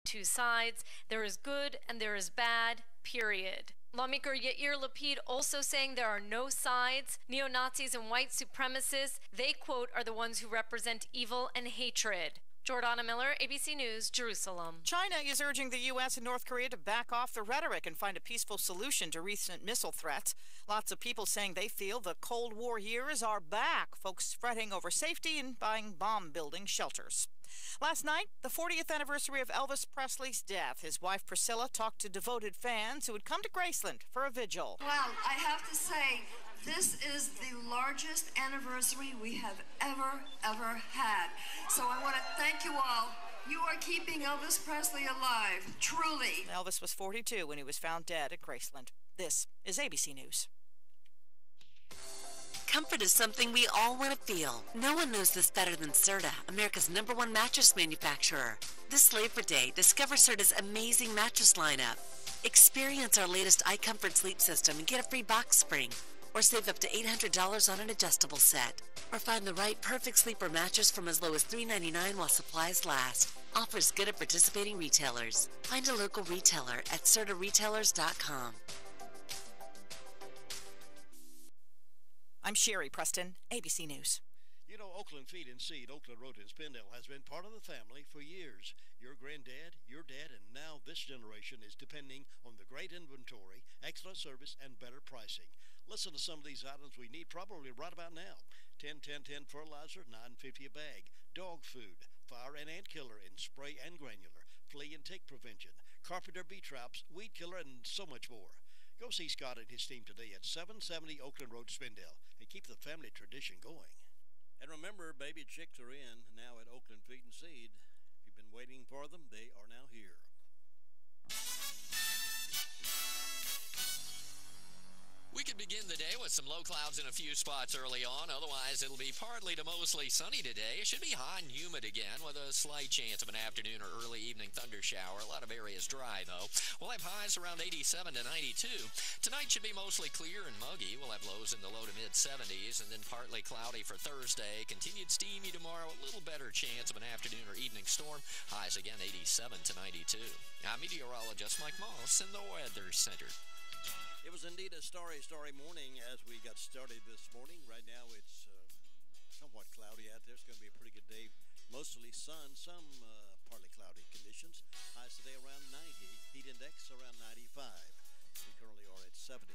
two sides. There is good and there is bad, period. Lawmaker Yair Lapid also saying there are no sides. Neo-Nazis and white supremacists, they, quote, are the ones who represent evil and hatred. Jordana Miller, ABC News, Jerusalem. China is urging the U.S. and North Korea to back off the rhetoric and find a peaceful solution to recent missile threats. Lots of people saying they feel the Cold War years are back, folks fretting over safety and buying bomb-building shelters. Last night, the 40th anniversary of Elvis Presley's death. His wife Priscilla talked to devoted fans who had come to Graceland for a vigil. Well, I have to say, this is the largest anniversary we have ever had. So I want to thank you all. You are keeping Elvis Presley alive, truly. Elvis was 42 when he was found dead at Graceland. This is ABC News. Comfort is something we all want to feel. No one knows this better than Serta, America's #1 mattress manufacturer. This Labor Day, discover Serta's amazing mattress lineup. Experience our latest iComfort sleep system and get a free box spring. Or save up to $800 on an adjustable set. Or find the right perfect sleeper mattress from as low as $399 while supplies last. Offers good at participating retailers. Find a local retailer at CertaRetailers.com. I'm Sherry Preston, ABC News. You know, Oakland Feed and Seed, Oakland Road in Spindale, has been part of the family for years. Your granddad, your dad, and now this generation is depending on the great inventory, excellent service, and better pricing. Listen to some of these items we need probably right about now. 10-10-10 fertilizer, $9.50 a bag. Dog food, fire and ant killer in spray and granular. Flea and tick prevention. Carpenter bee traps, weed killer, and so much more. Go see Scott and his team today at 770 Oakland Road, Spindale, and keep the family tradition going. And remember, baby chicks are in now at Oakland Feed and Seed. If you've been waiting for them, they are now here. We could begin the day with some low clouds in a few spots early on. Otherwise, it'll be partly to mostly sunny today. It should be hot and humid again with a slight chance of an afternoon or early evening thunder shower. A lot of areas dry, though. We'll have highs around 87 to 92. Tonight should be mostly clear and muggy. We'll have lows in the low to mid-70s, and then partly cloudy for Thursday. Continued steamy tomorrow. A little better chance of an afternoon or evening storm. Highs again 87 to 92. I'm meteorologist Mike Moss in the Weather Center. It was indeed a starry morning as we got started this morning. Right now it's somewhat cloudy out there. It's going to be a pretty good day. Mostly sun, some partly cloudy conditions. Highs today around 90. Heat index around 95. We currently are at 70.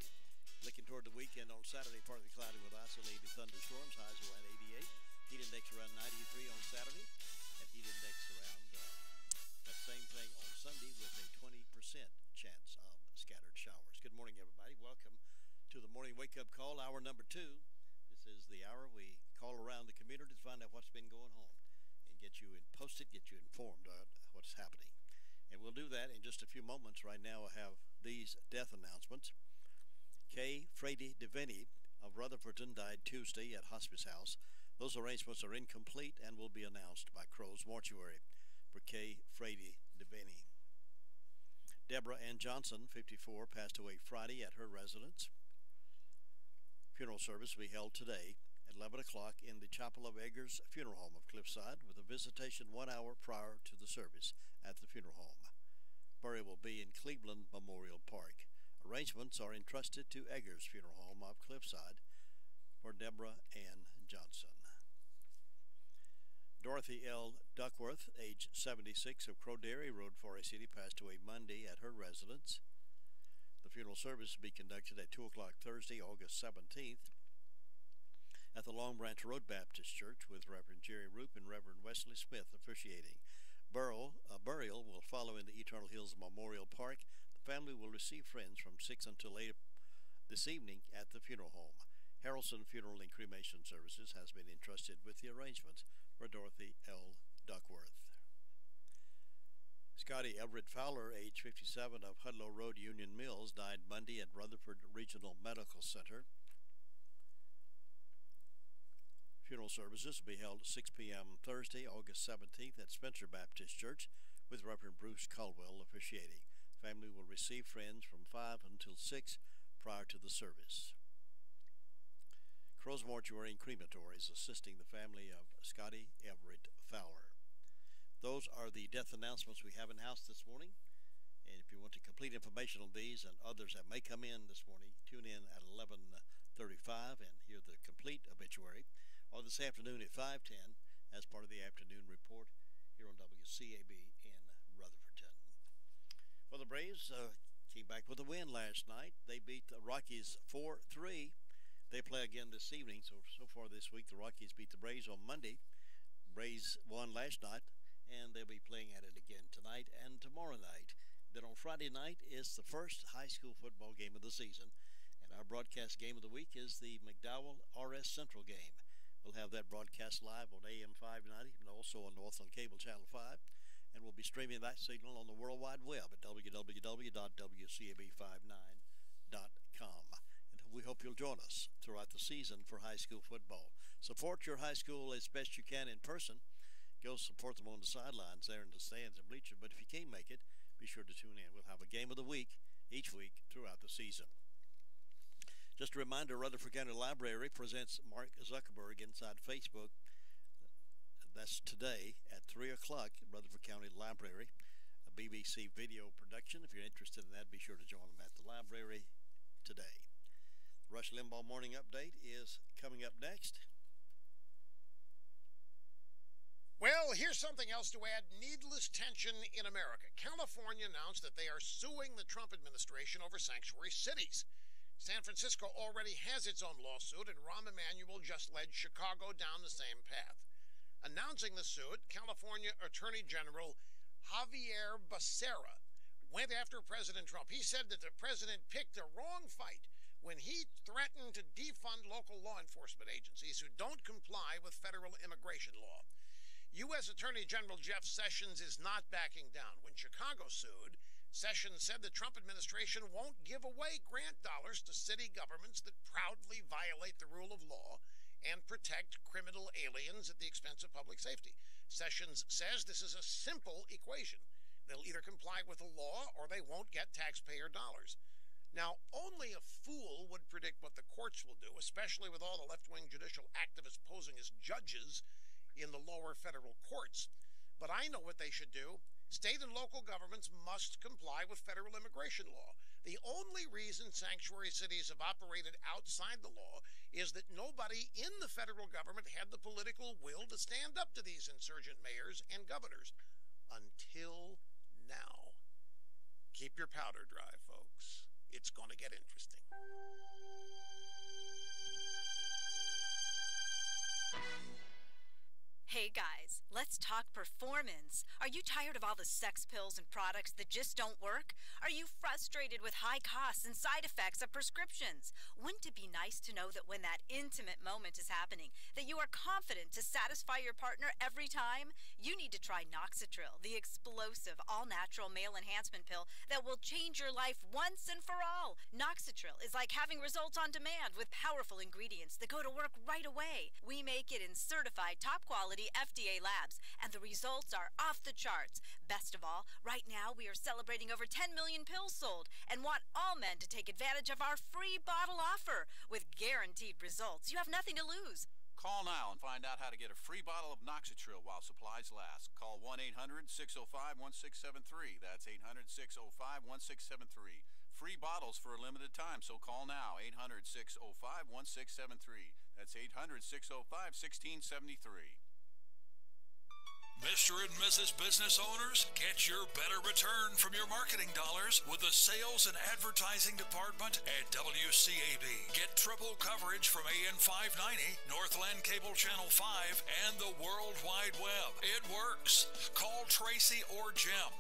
Looking toward the weekend on Saturday, partly cloudy with isolated thunderstorms. Highs around 88. Heat index around 93 on Saturday. And heat index around that same thing on Sunday with a 20% chance of scattered showers. Good morning, everybody. Welcome to the Morning Wake Up Call, hour number 2. This is the hour we call around the community to find out what's been going on and get you posted, get you informed of what's happening. And we'll do that in just a few moments. Right now I have these death announcements. Kay Frady DeVinny of Rutherfordton died Tuesday at Hospice House. Those arrangements are incomplete and will be announced by Crow's Mortuary for Kay Frady DeVinny. Deborah Ann Johnson, 54, passed away Friday at her residence. Funeral service will be held today at 11 o'clock in the Chapel of Eggers Funeral Home of Cliffside with a visitation 1 hour prior to the service at the funeral home. Burial will be in Cleveland Memorial Park. Arrangements are entrusted to Eggers Funeral Home of Cliffside for Deborah Ann Johnson. Dorothy L. Duckworth, age 76, of Crowderry Road, Forest City, passed away Monday at her residence. The funeral service will be conducted at 2 o'clock Thursday, August 17th, at the Long Branch Road Baptist Church with Reverend Jerry Roop and Reverend Wesley Smith officiating. Burial will follow in the Eternal Hills Memorial Park. The family will receive friends from 6 until 8 this evening at the funeral home. Harrelson Funeral and Cremation Services has been entrusted with the arrangements for Dorothy L. Duckworth. Scotty Everett Fowler, age 57, of Hudlow Road, Union Mills, died Monday at Rutherford Regional Medical Center. Funeral services will be held at 6 p.m. Thursday, August 17th at Spencer Baptist Church with Reverend Bruce Caldwell officiating. Family will receive friends from 5 until 6 prior to the service. Crow's Mortuary and Crematory is assisting the family of Scotty Everett Fowler. Those are the death announcements we have in-house this morning. And if you want the complete information on these and others that may come in this morning, tune in at 11:35 and hear the complete obituary, or this afternoon at 5:10 as part of the afternoon report here on WCAB in Rutherfordton. Well, the Braves came back with a win last night. They beat the Rockies 4-3. They play again this evening. So far this week, the Rockies beat the Braves on Monday. Braves won last night, and they'll be playing at it again tonight and tomorrow night. Then on Friday night is the first high school football game of the season, and our broadcast game of the week is the McDowell RS Central game. We'll have that broadcast live on AM 590 and also on Northland Cable Channel 5, and we'll be streaming that signal on the World Wide Web at www.wcab59.com. And we hope you'll join us throughout the season for high school football. Support your high school as best you can in person. Go support them on the sidelines there in the stands and bleachers, but if you can't make it, be sure to tune in. We'll have a game of the week each week throughout the season. Just a reminder, Rutherford County Library presents Mark Zuckerberg Inside Facebook. That's today at 3 o'clock at Rutherford County Library, a BBC video production. If you're interested in that, be sure to join them at the library today. The Rush Limbaugh Morning Update is coming up next. Well, here's something else to add needless tension in America. California announced that they are suing the Trump administration over sanctuary cities. San Francisco already has its own lawsuit, and Rahm Emanuel just led Chicago down the same path. Announcing the suit, California Attorney General Javier Becerra went after President Trump. He said that the president picked the wrong fight when he threatened to defund local law enforcement agencies who don't comply with federal immigration law. U.S. Attorney General Jeff Sessions is not backing down. When Chicago sued, Sessions said the Trump administration won't give away grant dollars to city governments that proudly violate the rule of law and protect criminal aliens at the expense of public safety. Sessions says this is a simple equation. They'll either comply with the law or they won't get taxpayer dollars. Now, only a fool would predict what the courts will do, especially with all the left-wing judicial activists posing as judges in the lower federal courts. But I know what they should do. State and local governments must comply with federal immigration law. The only reason sanctuary cities have operated outside the law is that nobody in the federal government had the political will to stand up to these insurgent mayors and governors. Until now. Keep your powder dry, folks. It's going to get interesting. Hey guys, let's talk performance. Are you tired of all the sex pills and products that just don't work? Are you frustrated with high costs and side effects of prescriptions? Wouldn't it be nice to know that when that intimate moment is happening, that you are confident to satisfy your partner every time? You need to try Noxitril, the explosive, all-natural male enhancement pill that will change your life once and for all. Noxitril is like having results on demand with powerful ingredients that go to work right away. We make it in certified, top-quality FDA labs, and the results are off the charts. Best of all, right now we are celebrating over 10 million pills sold and want all men to take advantage of our free bottle offer. With guaranteed results, you have nothing to lose. Call now and find out how to get a free bottle of Noxitril while supplies last. Call 1-800-605-1673. That's 800-605-1673. Free bottles for a limited time, so call now. 800-605-1673. That's 800-605-1673. Mr. and Mrs. Business Owners, get your better return from your marketing dollars with the Sales and Advertising Department at WCAB. Get triple coverage from AM 590, Northland Cable Channel 5, and the World Wide Web. It works. Call Tracy or Jim.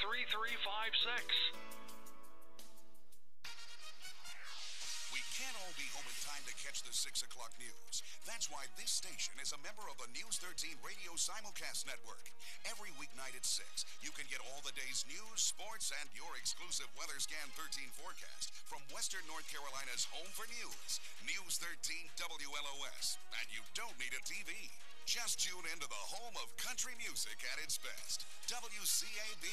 287-3356. We can't all be home in time to catch the 6 o'clock news. That's why this station is a member of the News 13 Radio Simulcast Network. Every weeknight at 6, you can get all the day's news, sports, and your exclusive Weather Scan 13 forecast from Western North Carolina's home for news, News 13 WLOS. And you don't need a TV. Just tune into the home of country music at its best. WCAB,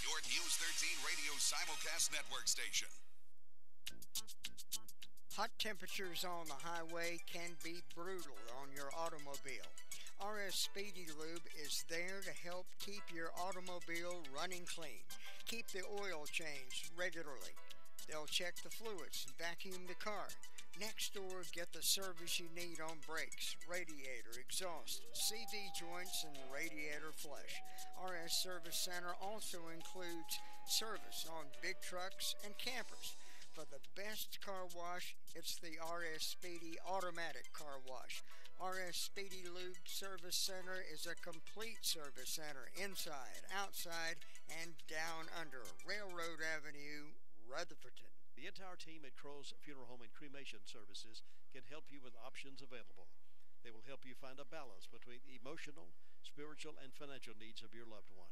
your News 13 Radio Simulcast Network station. Hot temperatures on the highway can be brutal on your automobile. RS Speedy Lube is there to help keep your automobile running clean. Keep the oil changed regularly. They'll check the fluids and vacuum the car. Next door, get the service you need on brakes, radiator, exhaust, CV joints, and radiator flush. RS Service Center also includes service on big trucks and campers. For the best car wash, it's the RS Speedy Automatic Car Wash. RS Speedy Lube Service Center is a complete service center inside, outside, and down under Railroad Avenue, Rutherfordton. The entire team at Crow's Funeral Home and Cremation Services can help you with options available. They will help you find a balance between the emotional, spiritual, and financial needs of your loved one.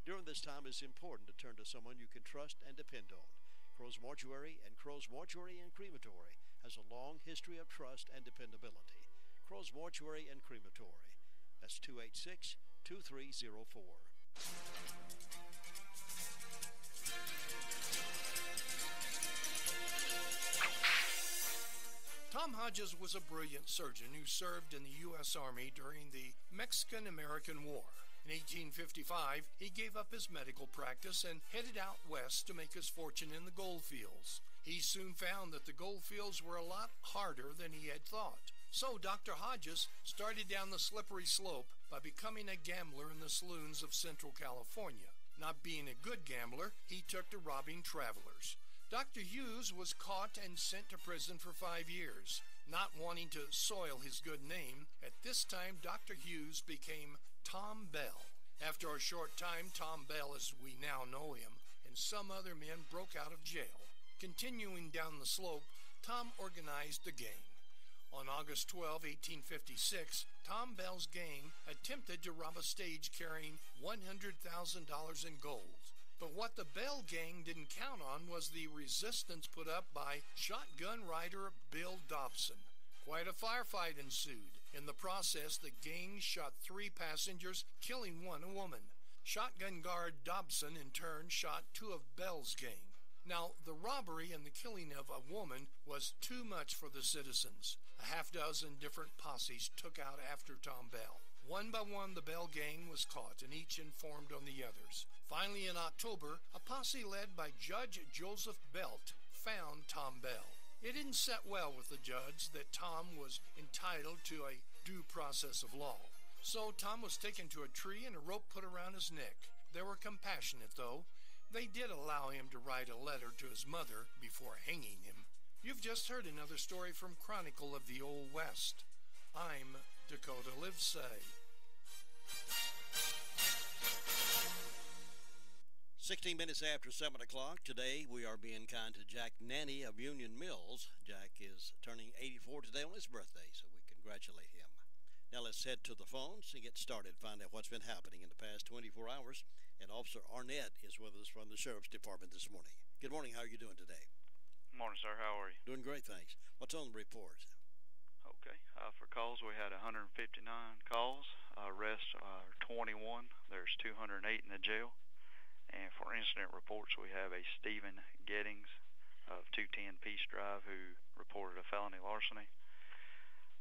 During this time, it's important to turn to someone you can trust and depend on. Crow's Mortuary and Crow's Mortuary and Crematory has a long history of trust and dependability. Crow's Mortuary and Crematory. That's 286-2304. Tom Hodges was a brilliant surgeon who served in the U.S. Army during the Mexican-American War. In 1855, he gave up his medical practice and headed out west to make his fortune in the gold fields. He soon found that the gold fields were a lot harder than he had thought. So Dr. Hodges started down the slippery slope by becoming a gambler in the saloons of Central California. Not being a good gambler, he took to robbing travelers. Dr. Hughes was caught and sent to prison for 5 years. Not wanting to soil his good name, at this time Dr. Hughes became Tom Bell. After a short time, Tom Bell, as we now know him, and some other men broke out of jail. Continuing down the slope, Tom organized a gang. On August 12, 1856, Tom Bell's gang attempted to rob a stage carrying $100,000 in gold. But what the Bell gang didn't count on was the resistance put up by shotgun rider Bill Dobson. Quite a firefight ensued. In the process, the gang shot 3 passengers, killing 1 woman. Shotgun guard Dobson, in turn, shot 2 of Bell's gang. Now, the robbery and the killing of a woman was too much for the citizens. A half-dozen different posses took out after Tom Bell. One by one, the Bell gang was caught, and each informed on the others. Finally, in October, a posse led by Judge Joseph Belt found Tom Bell. It didn't set well with the judge that Tom was entitled to a due process of law. So Tom was taken to a tree and a rope put around his neck. They were compassionate, though. They did allow him to write a letter to his mother before hanging him. You've just heard another story from Chronicle of the Old West. I'm Dakota Livesay. 16 minutes after 7 o'clock, today we are being kind to Jack Nanny of Union Mills. Jack is turning 84 today on his birthday, so we congratulate him. Now let's head to the phones and get started, find out what's been happening in the past 24 hours. And Officer Arnett is with us from the Sheriff's Department this morning. Good morning. How are you doing today? Good morning, sir. How are you? Doing great, thanks. What's on the report? Okay. For calls, we had 159 calls. Arrests are 21. There's 208 in the jail. And for incident reports, we have a Stephen Gettings of 210 Peace Drive who reported a felony larceny.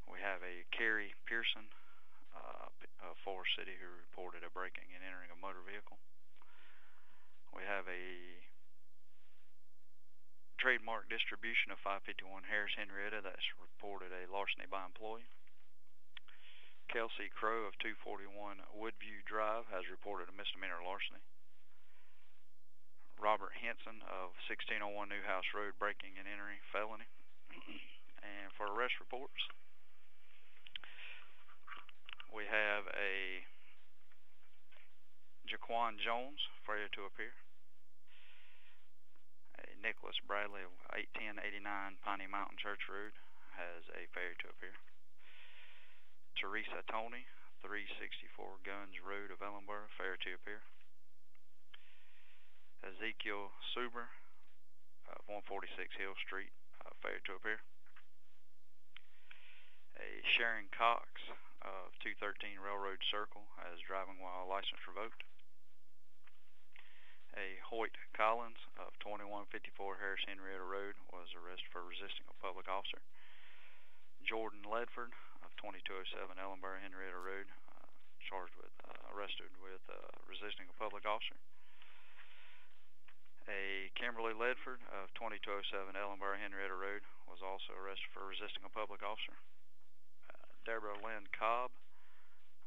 We have a Carrie Pearson of Forest City who reported a breaking and entering a motor vehicle. We have a trademark distribution of 551 Harris Henrietta that's reported a larceny by employee. Kelsey Crow of 241 Woodview Drive has reported a misdemeanor larceny. Robert Henson of 1601 Newhouse Road, breaking and entering felony. And for arrest reports, we have a Jaquan Jones, failure to appear. A Nicholas Bradley of 1089 Piney Mountain Church Road has a failure to appear. Teresa Tony, 364 Guns Road of Ellenborough, failure to appear. Ezekiel Suber of 146 Hill Street, failure to appear. A Sharon Cox of 213 Railroad Circle has driving while license revoked. A Hoyt Collins of 2154 Harris Henrietta Road was arrested for resisting a public officer. Jordan Ledford of of 2207 Ellenberg Henrietta Road, arrested with resisting a public officer. A Kimberly Ledford of 2207 Ellenberg Henrietta Road was also arrested for resisting a public officer. Deborah Lynn Cobb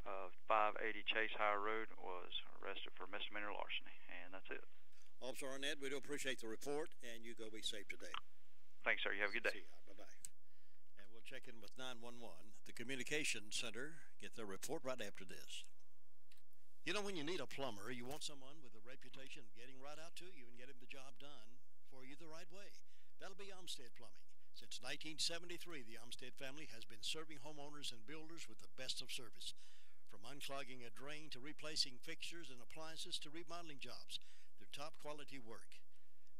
of 580 Chase High Road was arrested for misdemeanor larceny, and that's it. Officer Arnett, we do appreciate the report, and you go be safe today. Thanks, sir. You have a good day. See you. Bye-bye. And we'll check in with 911. The Communication Center get their report right after this. You know, when you need a plumber, you want someone with a reputation of getting right out to you and getting the job done for you the right way. That'll be Umstead Plumbing. Since 1973, the Umstead family has been serving homeowners and builders with the best of service. From unclogging a drain to replacing fixtures and appliances to remodeling jobs, their top quality work,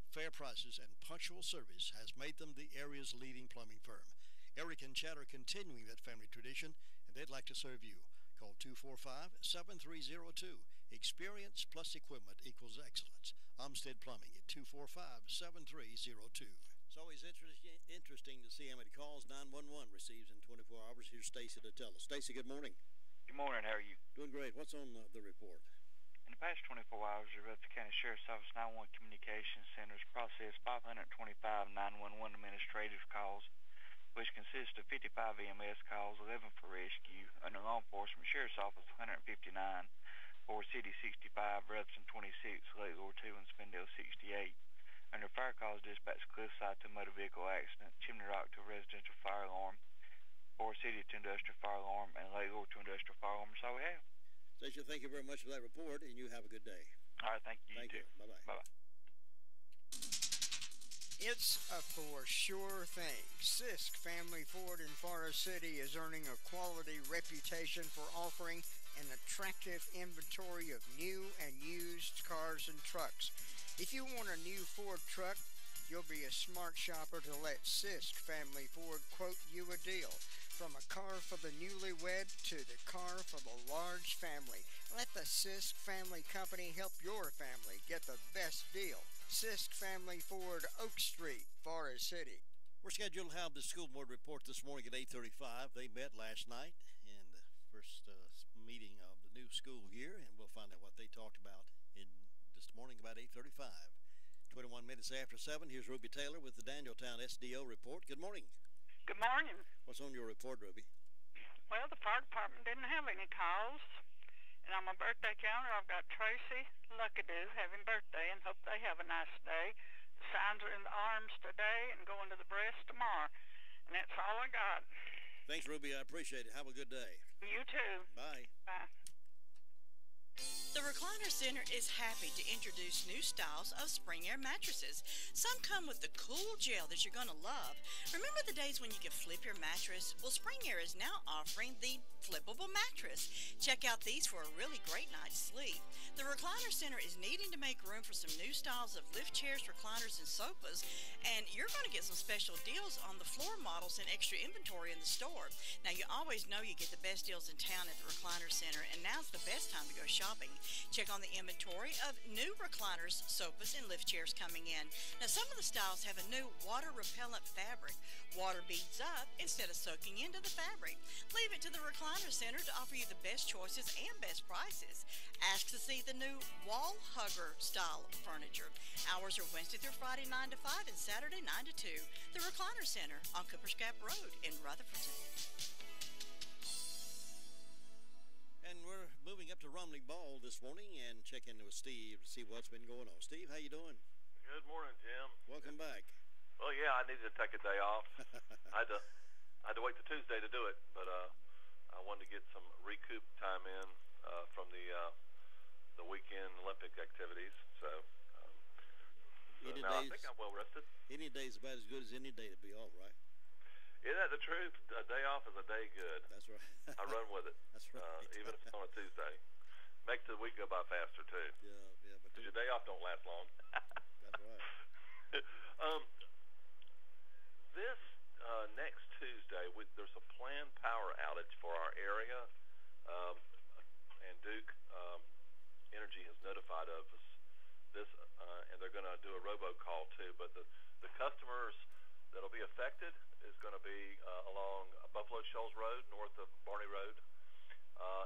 fair prices, and punctual service has made them the area's leading plumbing firm. Eric and Chad are continuing that family tradition, and they'd like to serve you. Call 245-7302. Experience plus equipment equals excellence. Umstead Plumbing at 245-7302. It's always interesting to see how many calls 911 receives in 24 hours. Here's Stacy to tell us. Stacy, good morning. Good morning. How are you? Doing great. What's on the report? In the past 24 hours, the Rutherford County Sheriff's Office 911 Communications Centers processed 525 911 administrative calls, which consist of 55 EMS calls, 11 for rescue. Under law enforcement, Sheriff's Office 159, Forest City 65, Rutherford 26, Lake Lure 2, and Spindale 68. Under fire calls, dispatch Cliffside to motor vehicle accident, Chimney Rock to residential fire alarm, Forest City to industrial fire alarm, and Lake Lure to industrial fire alarm. That's all we have. Stacia, thank you very much for that report, and you have a good day. All right, thank you. Thank you. Bye-bye. Bye-bye. It's a for sure thing. Sisk Family Ford in Forest City is earning a quality reputation for offering an attractive inventory of new and used cars and trucks. If you want a new Ford truck, you'll be a smart shopper to let Sisk Family Ford quote you a deal. From a car for the newlywed to the car for the large family, let the Sisk Family Company help your family get the best deal. Sisk Family Ford, Oak Street, Forest City. We're scheduled to have the school board report this morning at 8:35. They met last night in the first meeting of the new school year, and we'll find out what they talked about in this morning about 8:35. 21 minutes after 7, here's Ruby Taylor with the Danieltown SDO report. Good morning. Good morning. What's on your report, Ruby? Well, the fire department didn't have any calls. And on my birthday calendar, I've got Tracy Luckadoo having birthday and hope they have a nice day. The signs are in the arms today and going to the breast tomorrow. And that's all I got. Thanks, Ruby. I appreciate it. Have a good day. You too. Bye. Bye. The Recliner Center is happy to introduce new styles of Spring Air mattresses. Some come with the cool gel that you're going to love. Remember the days when you could flip your mattress? Well, Spring Air is now offering the flippable mattress. Check out these for a really great night's sleep. The Recliner Center is needing to make room for some new styles of lift chairs, recliners, and sofas, and you're going to get some special deals on the floor models and extra inventory in the store. Now, you always know you get the best deals in town at the Recliner Center, and now's the best time to go shopping. Check on the inventory of new recliners, sofas, and lift chairs coming in. Now, some of the styles have a new water-repellent fabric. Water beads up instead of soaking into the fabric. Leave it to the Recliner Center to offer you the best choices and best prices. Ask to see the new wall hugger style furniture. Hours are Wednesday through Friday 9 to 5 and Saturday 9 to 2. The Recliner Center on Cooper's Gap Road in Rutherford. And we're moving up to Rumley Ball this morning and check in with Steve to see what's been going on. Steve, how you doing? Good morning, Jim. Welcome back. Well, yeah, I needed to take a day off. I had to wait till Tuesday to do it, but I wanted to get some recoup time in from the weekend Olympic activities. So now I think I'm well rested. Any day's about as good as any day to be off, right? Isn't that the truth? A day off is a day good. That's right. I run with it. That's right. Even if it's on a Tuesday. Makes the week go by faster, too. Yeah. Because your day off don't last long. That's right. This next Tuesday, there's a planned power outage for our area. And Duke Energy has notified of us this, and they're going to do a robocall, too. But the customers that'll be affected is going to be along Buffalo Shoals Road, north of Barney Road,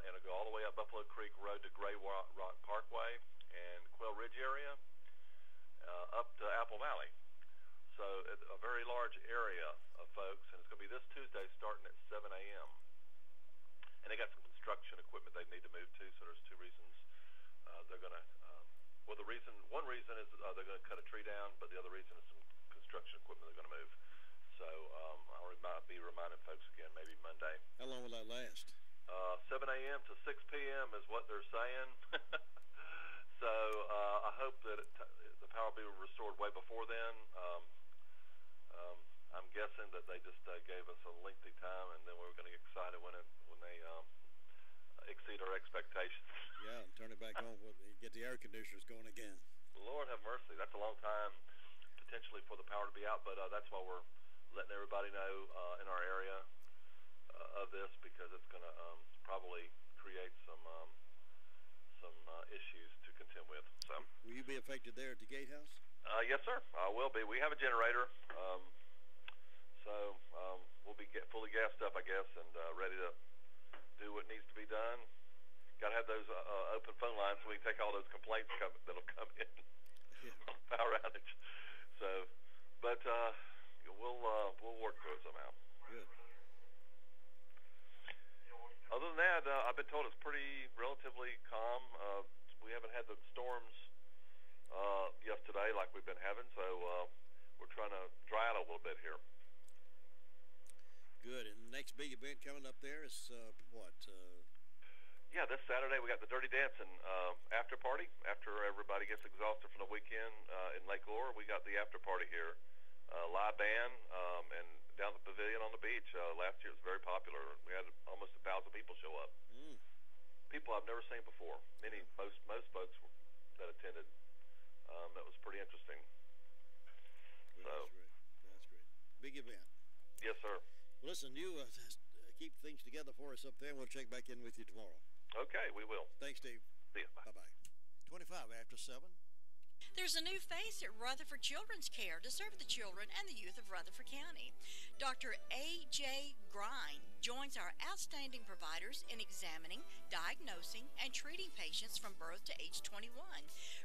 and it'll go all the way up Buffalo Creek Road to Gray Rock Parkway and Quail Ridge area, up to Apple Valley. So a very large area of folks, and it's going to be this Tuesday starting at 7 a.m. And they got some construction equipment they need to move to, so there's two reasons they're going to. One reason is they're going to cut a tree down, but the other reason is some construction equipment they're going to move. So I'll be reminding folks again maybe Monday. How long will that last? 7 a.m. to 6 p.m. is what they're saying. So I hope that the power will be restored way before then. I'm guessing that they just gave us a lengthy time, and then we were going to get excited when they exceed our expectations. Yeah, and turn it back on. Get the air conditioners going again. Lord have mercy. That's a long time potentially for the power to be out, but that's why we're letting everybody know in our area of this, because it's going to probably create some issues to contend with. So, will you be affected there at the gatehouse? Yes, sir. I will be. We have a generator, so we'll be fully gassed up, I guess, and ready to do what needs to be done. Got to have those open phone lines so we can take all those complaints that'll come in on power outage. So, but we'll work through it somehow. Good. Other than that, I've been told it's pretty relatively calm. We haven't had the storms yesterday like we've been having, so we're trying to dry out a little bit here. Good. And the next big event coming up there is what? Yeah, this Saturday we got the Dirty Dancing after party. After everybody gets exhausted from the weekend in Lake Lure, we got the after party here. Live band and down the pavilion on the beach. Last year it was very popular. We had almost 1,000 people show up. People I've never seen before. Most folks that attended. That was pretty interesting. Well, that's great. Big event. Yes, sir. Listen, you keep things together for us up there, and we'll check back in with you tomorrow. Okay, we will. Thanks, Steve. See you. Bye-bye. 25 after 7. There's a new face at Rutherford Children's Care to serve the children and the youth of Rutherford County. Dr. A.J. Grine joins our outstanding providers in examining, diagnosing, and treating patients from birth to age 21.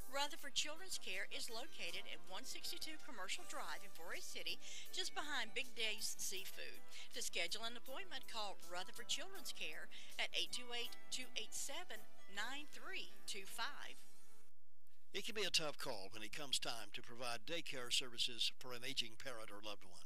Rutherford Children's Care is located at 162 Commercial Drive in Forest City, just behind Big Dave's Seafood. To schedule an appointment, call Rutherford Children's Care at 828-287-9325. It can be a tough call when it comes time to provide daycare services for an aging parent or loved one.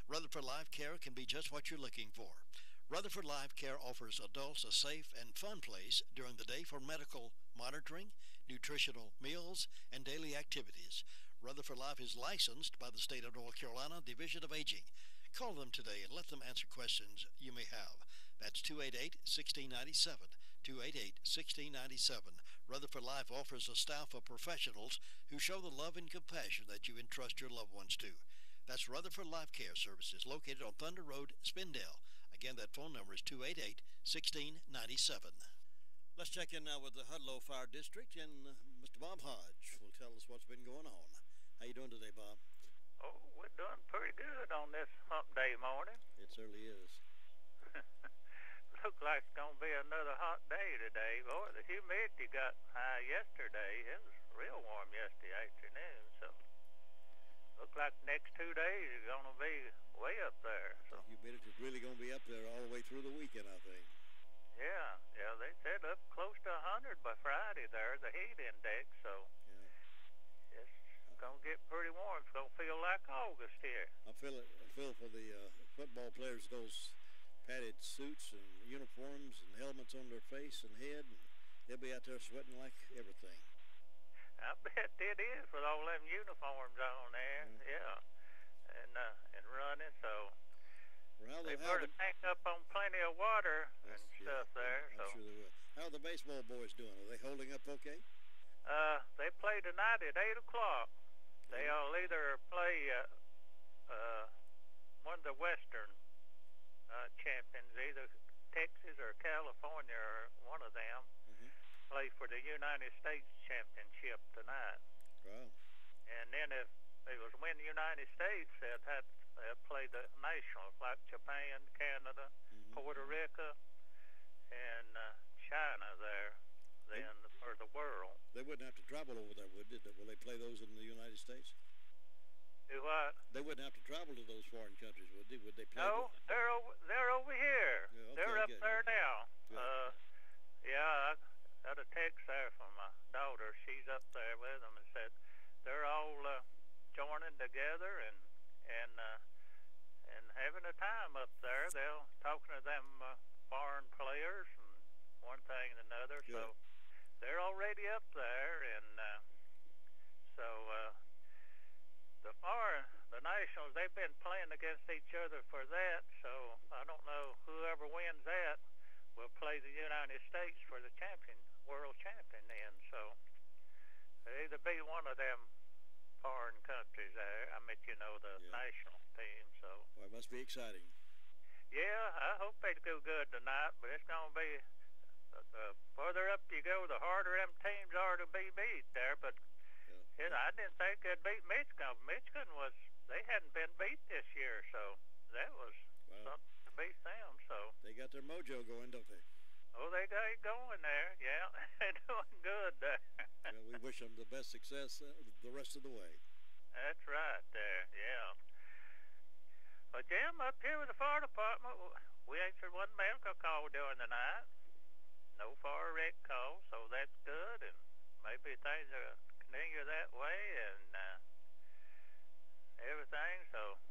Rutherford Life Care can be just what you're looking for. Rutherford Life Care offers adults a safe and fun place during the day for medical monitoring, nutritional meals, and daily activities. Rutherford Life is licensed by the State of North Carolina Division of Aging. Call them today and let them answer questions you may have. That's 288-1697. 288-1697. Rutherford Life offers a staff of professionals who show the love and compassion that you entrust your loved ones to. That's Rutherford Life Care Services, located on Thunder Road, Spindale. Again, that phone number is 288-1697. Let's check in now with the Hudlow Fire District, and Mr. Bob Hodge will tell us what's been going on. How you doing today, Bob? Oh, we're doing pretty good on this hump day morning. It certainly is. Looks like it's going to be another hot day today. Boy, the humidity got high yesterday. It was real warm yesterday afternoon, so looks like the next 2 days are going to be way up there. So the humidity's really going to be up there all the way through the weekend, I think. Yeah, they said up close to 100 by Friday there, the heat index, so it's going to get pretty warm. It's going to feel like August here. I feel for the football players, those padded suits and uniforms and helmets on their face and head, and they'll be out there sweating like everything. I bet it is with all them uniforms on there, and running, so they better tank up on plenty of water and stuff there. I'm sure they will. How are the baseball boys doing? Are they holding up okay? They play tonight at 8 o'clock. They'll either play one of the Western champions, either Texas or California, or one of them, play for the United States Championship tonight. Wow. And then if they was win the United States, they'd they'll play the nationals like Japan, Canada, Puerto Rico, and China there then for the world. They wouldn't have to travel over there, would they? Will they play those in the United States? Do what? They wouldn't have to travel to those foreign countries, would they? Would they play? No, they're over here. Yeah, okay, they're up good. there now. Good. Yeah, I got a text there from my daughter. She's up there with them and said they're all joining together and having a time up there. They'll talking to them foreign players and one thing and another. Good. So they're already up there, and the nationals, they've been playing against each other for that. So I don't know, whoever wins that will play the United States for the world champion then. So they either be one of them foreign countries there. I mean, the national team. So Well, it must be exciting. yeah, I hope they do good tonight, but it's going to be the further up you go, the harder them teams are to be beat there. But I didn't think they'd beat Michigan. Michigan they hadn't been beat this year, so that was something to beat them. So they got their mojo going, don't they? Oh, they got it going there. Yeah, they're doing good there. Well, we wish them the best success the rest of the way. That's right there. Yeah. But Jim, up here with the fire department, we answered one medical call during the night. No fire wreck call, so that's good, and maybe things are continue that way and everything. So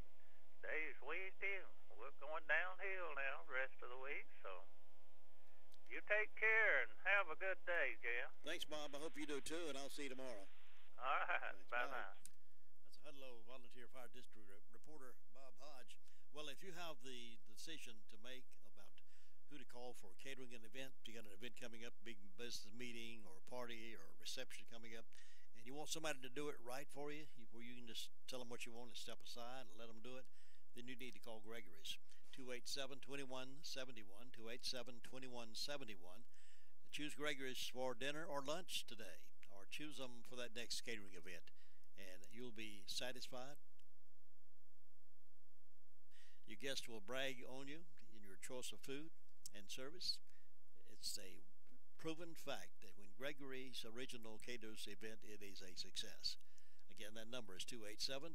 today's Wednesday, we're going downhill now the rest of the week. So you take care and have a good day, Jim. Thanks, Bob. I hope you do too, and I'll see you tomorrow. All right. Bye-bye. That's a Hudlow Volunteer Fire District reporter, Bob Hodge. Well, if you have the decision to make about who to call for catering an event, you got an event coming up, big business meeting or a party or a reception coming up, and you want somebody to do it right for you, where you can just tell them what you want and step aside and let them do it, then you need to call Gregory's. 287-2171, 287-2171. Choose Gregory's for dinner or lunch today, or choose them for that next catering event, and you'll be satisfied. Your guests will brag on you in your choice of food and service. It's a proven fact that when Gregory's Original Caters event, it is a success. Again, that number is 287-2171,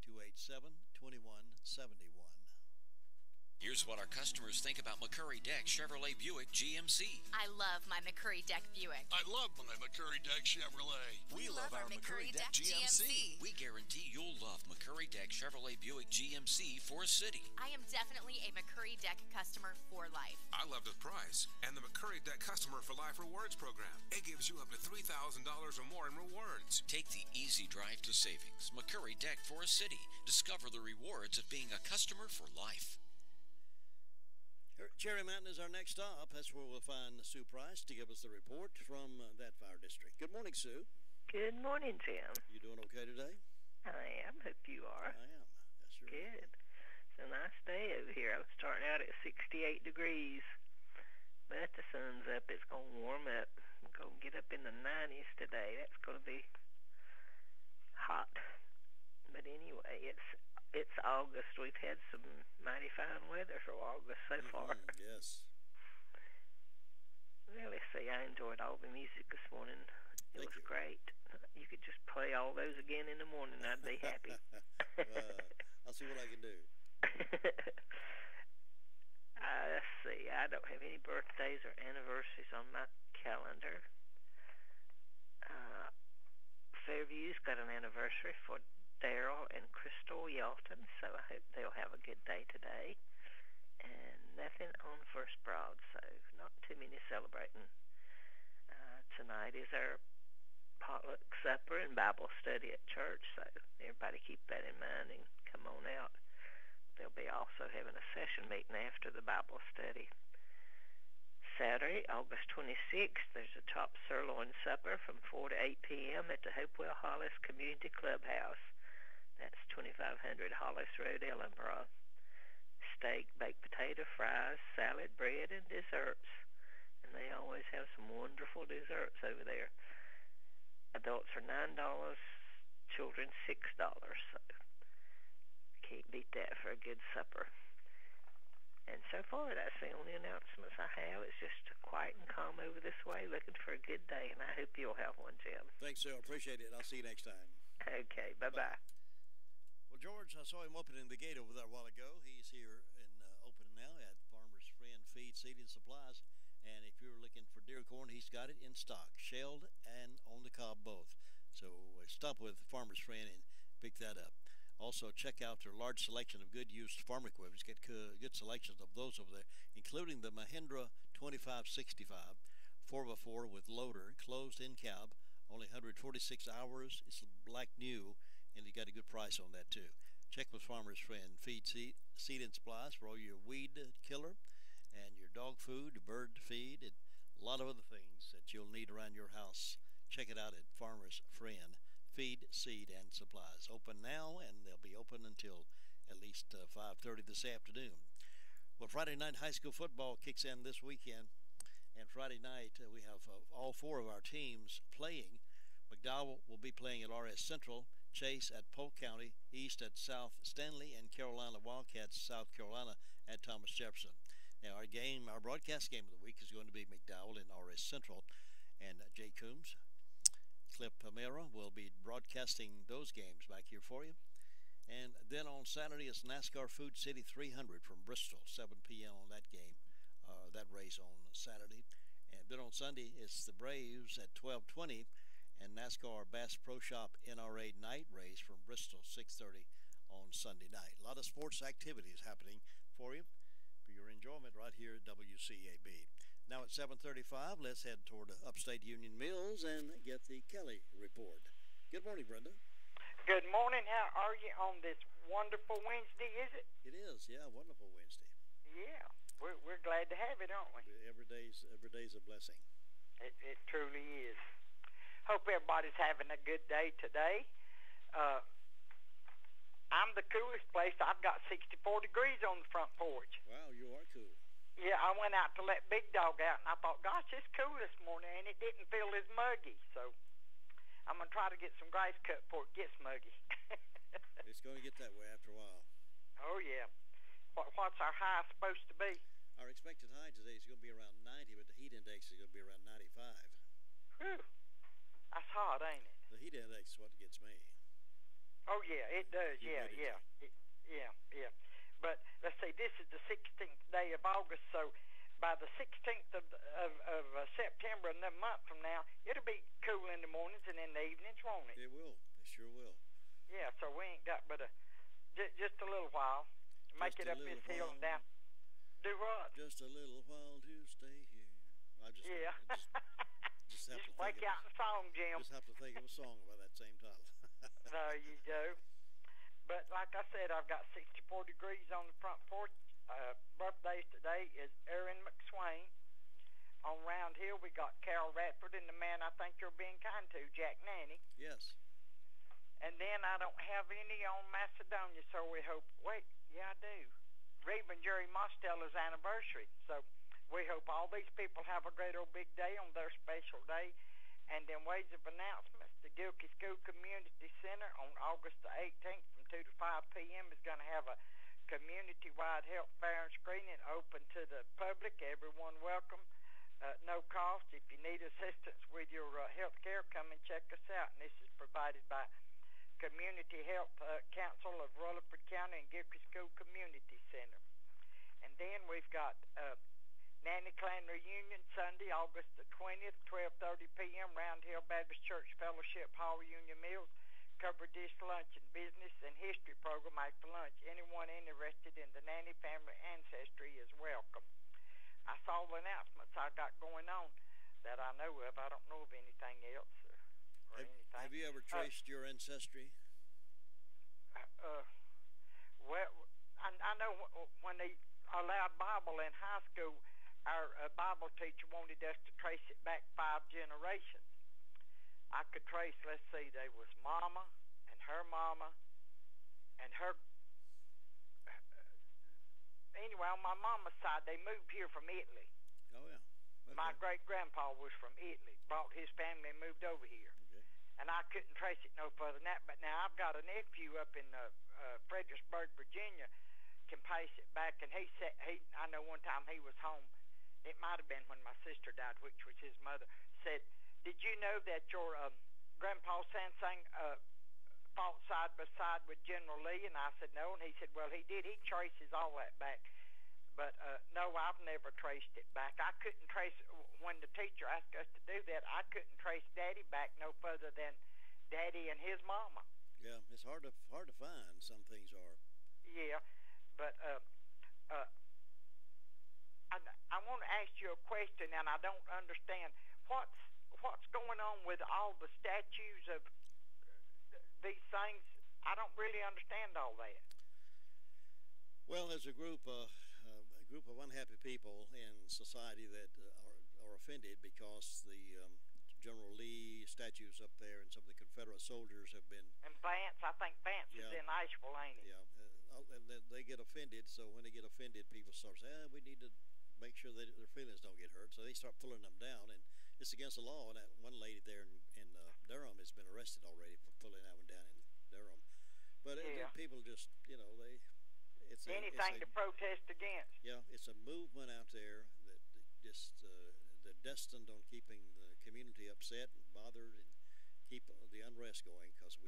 287-2171. Here's what our customers think about McCurry Deck Chevrolet Buick GMC. I love my McCurry Deck Buick. I love my McCurry Deck Chevrolet. We love our McCurry Deck GMC. We guarantee you'll love McCurry Deck Chevrolet Buick GMC for a city. I am definitely a McCurry Deck customer for life. I love the price and the McCurry Deck Customer for Life Rewards program. It gives you up to $3,000 or more in rewards. Take the easy drive to savings. McCurry Deck for a city. Discover the rewards of being a customer for life. Cherry Mountain is our next stop. That's where we'll find Sue Price to give us the report from that fire district. Good morning, Sue. Good morning, Jim. You doing okay today? I am. Hope you are. I am. Yes, sir. Good. It's a nice day over here. I was starting out at 68 degrees, but the sun's up. It's going to warm up. We're going to get up in the 90s today. That's going to be hot. But anyway, it's August. We've had some mighty fine weather for August so far. Yes. Well, let's see. I enjoyed all the music this morning. It was great. You could just play all those again in the morning. I'd be happy. I'll see what I can do. Let's see. I don't have any birthdays or anniversaries on my calendar. Fairview's got an anniversary for Daryl and Crystal Yelton, so I hope they'll have a good day today. And nothing on First Broad, so not too many celebrating. Tonight is our potluck supper and Bible study at church, so everybody keep that in mind and come on out. They'll be also having a session meeting after the Bible study. Saturday, August 26th, there's a chopped sirloin supper from 4 to 8 p.m. at the Hopewell Hollis Community Clubhouse. That's 2500 Hollis Road, Ellenborough. Steak, baked potato, fries, salad, bread, and desserts. And they always have some wonderful desserts over there. Adults are $9, children $6. So Can't beat that for a good supper. And so far, that's the only announcements I have. It's just quiet and calm over this way, looking for a good day, and I hope you'll have one, Jim. Thanks, Sarah. Appreciate it. I'll see you next time. Okay, bye-bye. Well, George, I saw him opening the gate over there a while ago. He's here in open now at Farmer's Friend Feed, Seed, and Supplies. And if you're looking for deer corn, he's got it in stock, shelled and on the cob both. So stop with Farmer's Friend and pick that up. Also, check out their large selection of good used farm equipment. Get good selections of those over there, including the Mahindra 2565 4x4 with loader, closed in cab, only 146 hours. It's like new, and you got a good price on that too. Check with Farmer's Friend Feed, Seed, and Supplies for all your weed killer and your dog food, bird feed, and a lot of other things that you'll need around your house. Check it out at Farmer's Friend Feed, Seed, and Supplies. Open now, and they'll be open until at least 5:30 this afternoon. Well, Friday night high school football kicks in this weekend, and Friday night we have all four of our teams playing. McDowell will be playing at RS Central, Chase at Polk County, East at South Stanley, and Carolina Wildcats, South Carolina at Thomas Jefferson. Now, our broadcast game of the week is going to be McDowell and RS Central, and Jay Coombs, Clip Pamera will be broadcasting those games back here for you. And then on Saturday, it's NASCAR Food City 300 from Bristol, 7 p.m. on that game, that race on Saturday. And then on Sunday, it's the Braves at 12:20, and NASCAR Bass Pro Shop NRA night race from Bristol, 6:30 on Sunday night. A lot of sports activities happening for you, for your enjoyment right here at WCAB. Now at 7:35, let's head toward Upstate Union Mills and get the Kelly Report. Good morning, Brenda. Good morning. How are you on this wonderful Wednesday, is it? It is, yeah, wonderful Wednesday. Yeah, we're glad to have it, aren't we? Every day's a blessing. It truly is. Hope everybody's having a good day today. I'm the coolest place. I've got 64 degrees on the front porch. Wow, you are cool. Yeah, I went out to let Big Dog out, and I thought, gosh, it's cool this morning, and it didn't feel as muggy. So I'm going to try to get some grass cut before it gets muggy. It's going to get that way after a while. Oh, yeah. What's our high supposed to be? Our expected high today is going to be around 90, but the heat index is going to be around 95. Whew. That's hot, ain't it? The heat index is what gets me. Oh, yeah, it does. Yeah. But let's see, this is the 16th day of August, so by the 16th of September, another month from now, it'll be cool in the mornings and in the evenings, won't it? It will. It sure will. Yeah, so we ain't got but just a little while. Make it up this hill and down. Do what? Just a little while to stay here. Just have to break out in song, Jim. Just have to think of a song by that same title. There you go. But like I said, I've got 64 degrees on the front porch. Birthdays today is Aaron McSwain. On round here, we got Carol Radford and the man I think you're being kind to, Jack Nanny. Yes. And then I don't have any on Macedonia, so we hope. Wait, yeah, I do. Reba and Jerry Mostella's anniversary. So we hope all these people have a great old big day on their special day. And then ways of announcements, the Gilkey School Community Center on August the 18th from 2 to 5 p.m. is going to have a community-wide health fair and screening open to the public. Everyone welcome, no cost. If you need assistance with your health care, come and check us out. And this is provided by Community Health Council of Rutherford County and Gilkey School Community Center. And then we've got Nanny Clan Reunion Sunday, August the 20th, 12:30 p.m., Round Hill Baptist Church Fellowship Hall, Union Mills. Cover dish lunch and business and history program after lunch. Anyone interested in the Nanny family ancestry is welcome. I saw the announcements I got going on that I know of. I don't know of anything else or anything. Have you ever traced your ancestry? Well, I know when they allowed Bible in high school, our Bible teacher wanted us to trace it back 5 generations. I could trace, let's see, there was Mama and her Mama and her. Anyway, on my mama's side, they moved here from Italy. Oh, yeah. Okay. My great-grandpa was from Italy, brought his family and moved over here. Okay. and I couldn't trace it no further than that. But now I've got a nephew up in Fredericksburg, Virginia, can pace it back, and he said I know one time he was home. It might have been when my sister died, which was his mother. Said, "Did you know that your Grandpa Sansang fought side by side with General Lee?" And I said, "No." And he said, "Well, he did. He traces all that back." But no, I've never traced it back. I couldn't trace when the teacher asked us to do that. I couldn't trace Daddy back no further than Daddy and his mama. Yeah, it's hard to find. Some things are. Yeah, but I want to ask you a question, and I don't understand what's going on with all the statues of these things. I don't really understand all that. Well, there's a group of unhappy people in society that are offended because the General Lee statues up there and some of the Confederate soldiers have been. And Vance, I think Vance is in Asheville, ain't he? Yeah, and they get offended. So when they get offended, people start saying, "We need to make sure that their feelings don't get hurt." So they start pulling them down, and it's against the law. And that one lady there in Durham has been arrested already for pulling that one down in Durham. But people just, it's anything to protest against. Yeah, it's a movement out there that just they're destined on keeping the community upset and bothered and keep the unrest going because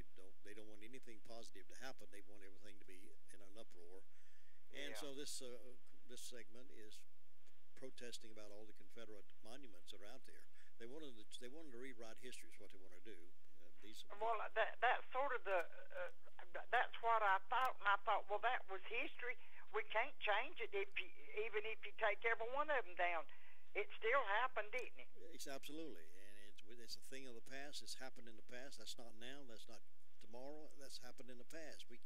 they don't want anything positive to happen. They want everything to be in an uproar. And so this segment is protesting about all the Confederate monuments that are out there. They wanted to rewrite history is what they want to do. Well, that's sort of that's what I thought, and I thought, well, that was history. We can't change it even if you take every one of them down. It still happened, didn't it? It's absolutely, and it's a thing of the past. It's happened in the past. That's not now. That's not tomorrow. That's happened in the past. We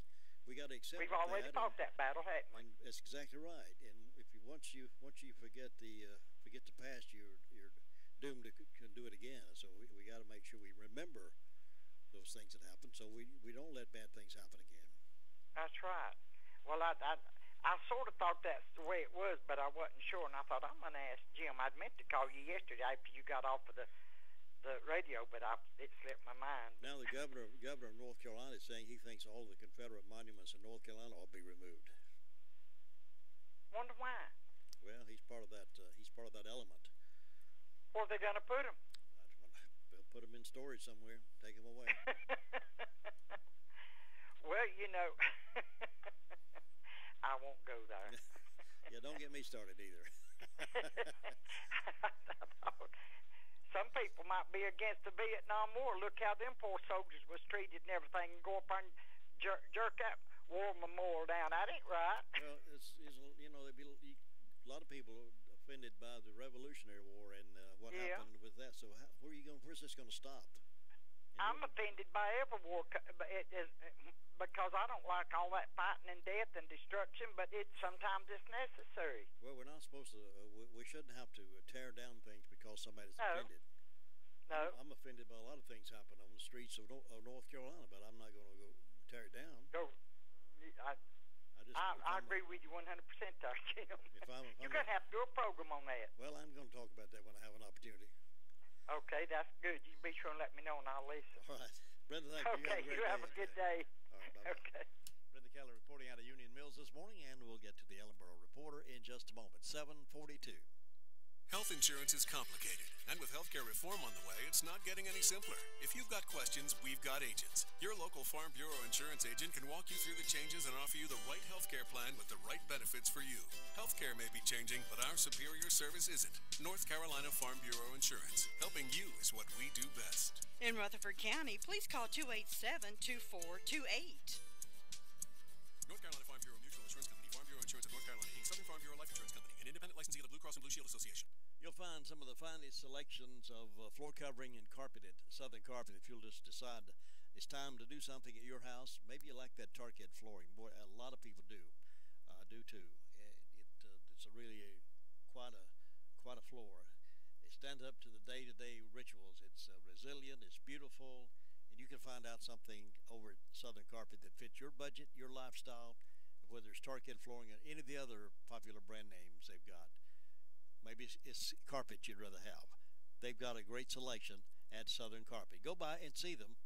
got to accept. We've already fought that battle, haven't we? And that's exactly right. And if once you forget the past, you're doomed to do it again. So we got to make sure we remember those things that happened, so we don't let bad things happen again. That's right. Well, I sort of thought that's the way it was, but I wasn't sure, and I thought I'm going to ask Jim. I'd meant to call you yesterday after you got off of the radio, but it slipped my mind. Now the governor of North Carolina is saying he thinks all of the Confederate monuments in North Carolina ought to be removed. Wonder why? Well, he's part of that element. Where are they going to put him? They'll put them in storage somewhere. Take them away. Well, I won't go there. Yeah, don't get me started either. Some people might be against the Vietnam War. Look how them poor soldiers was treated and everything, and go up and jerk that war memorial down. That ain't right. Well, there'd be a lot of people offended by the Revolutionary War and what happened with that. So where's this going to stop? I'm offended by every war because I don't like all that fighting and death and destruction, but sometimes it's necessary. Well, we're not supposed to. We shouldn't have to tear down things because somebody's offended. No. I'm offended by a lot of things happen on the streets of North Carolina, but I'm not going to go tear it down. I agree with you 100% there, Jim. You're going to have to do a program on that. Well, I'm going to talk about that when I have an opportunity. Okay, that's good. You be sure and let me know, and I'll listen. All right. Brenda, thank you. Okay, you have a good day. All right, bye-bye. Okay. Brenda Keller reporting out of Union Mills this morning, and we'll get to the Ellenboro Reporter in just a moment. 7:42. Health insurance is complicated, and with healthcare reform on the way, it's not getting any simpler. If you've got questions, we've got agents. Your local Farm Bureau insurance agent can walk you through the changes and offer you the right healthcare plan with the right benefits for you. Healthcare may be changing, but our superior service isn't. North Carolina Farm Bureau Insurance. Helping you is what we do best. In Rutherford County, please call 287-2428. North Carolina Farm Bureau Mutual Insurance Company, Farm Bureau Insurance of North Carolina, Inc., Southern Farm Bureau Life Insurance Company, an independent licensee of the Blue Cross and Blue Shield Association. You'll find some of the finest selections of floor covering and carpeted, Southern carpet. If you'll just decide it's time to do something at your house, maybe you like that Tarkett flooring. Boy, a lot of people do. I do too. It's quite a floor. It stands up to the day-to-day rituals. It's resilient. It's beautiful, and you can find out something over at Southern Carpet that fits your budget, your lifestyle, whether it's Tarkett flooring or any of the other popular brand names they've got. Maybe it's carpet you'd rather have. They've got a great selection, at Southern Carpet. Go by and see them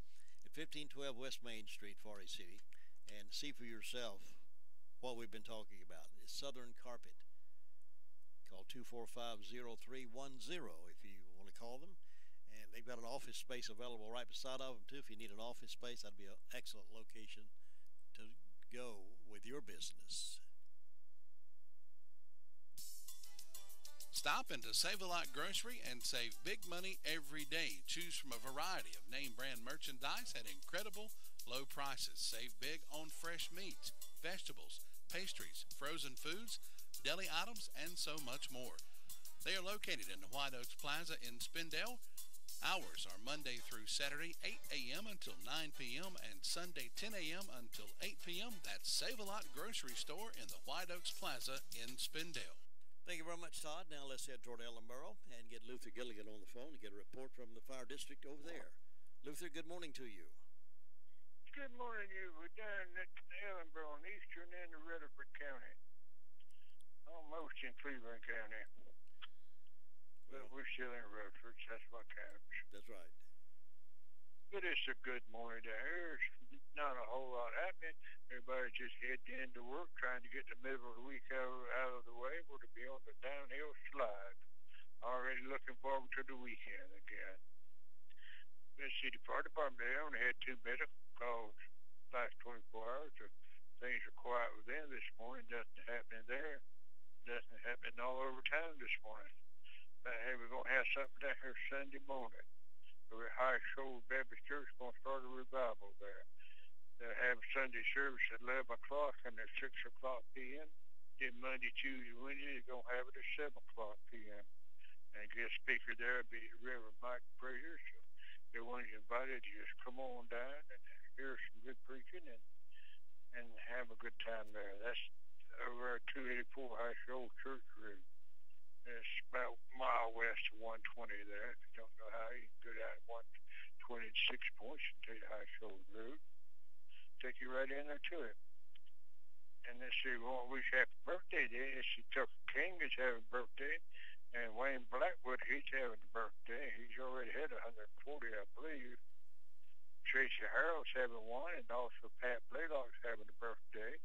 at 1512 West Main Street, Forest City, and see for yourself what we've been talking about. It's Southern Carpet. Call 245-0310 if you want to call them. And they've got an office space available right beside of them, too. If you need an office space, that'd be an excellent location to go with your business. Stop into Save-A-Lot Grocery and save big money every day. Choose from a variety of name brand merchandise at incredible low prices. Save big on fresh meats, vegetables, pastries, frozen foods, deli items, and so much more. They are located in the White Oaks Plaza in Spindale. Hours are Monday through Saturday, 8 a.m. until 9 p.m. and Sunday, 10 a.m. until 8 p.m. That's Save-A-Lot Grocery Store in the White Oaks Plaza in Spindale. Thank you very much, Todd. Now let's head toward Ellenboro and get Luther Gilligan on the phone and get a report from the fire district over there. Luther, good morning to you. Good morning, you. We're down at Ellenboro in eastern end of Rutherford County. Almost in Cleveland County. But we're still in Rutherford, so that's what counts. That's right. But it's a good morning down here. There's not a whole lot happening. Everybody's just heading into work, trying to get the middle of the week out of the way. We're to be on the downhill slide. Already looking forward to the weekend again. The city fire department, they only had 2 medical calls last 24 hours. So things are quiet with them this morning. Nothing happening there. Nothing happening all over town this morning. But hey, we're going to have something down here Sunday morning. The High Shoal Baptist Church is going to start a revival there. They'll have Sunday service at 11 o'clock and at 6 o'clock p.m. Then Monday, Tuesday, Wednesday, they're going to have it at 7 o'clock p.m. And guest speaker there will be Reverend Mike Fraser. So everyone's invited to just come on down and hear some good preaching and have a good time there. That's over at 284 High Shoal Church Road. It's about a mile west of 120 there. If you don't know how, you can go down 126 points and take the High Shoal Road. Take you right in there to it. And let's see, we want to wish happy birthday today. Let's see, Tucker King is having a birthday. And Wayne Blackwood, he's having a birthday. He's already had 140, I believe. Tracy Harrell's having one, and also Pat Blaylock's having a birthday.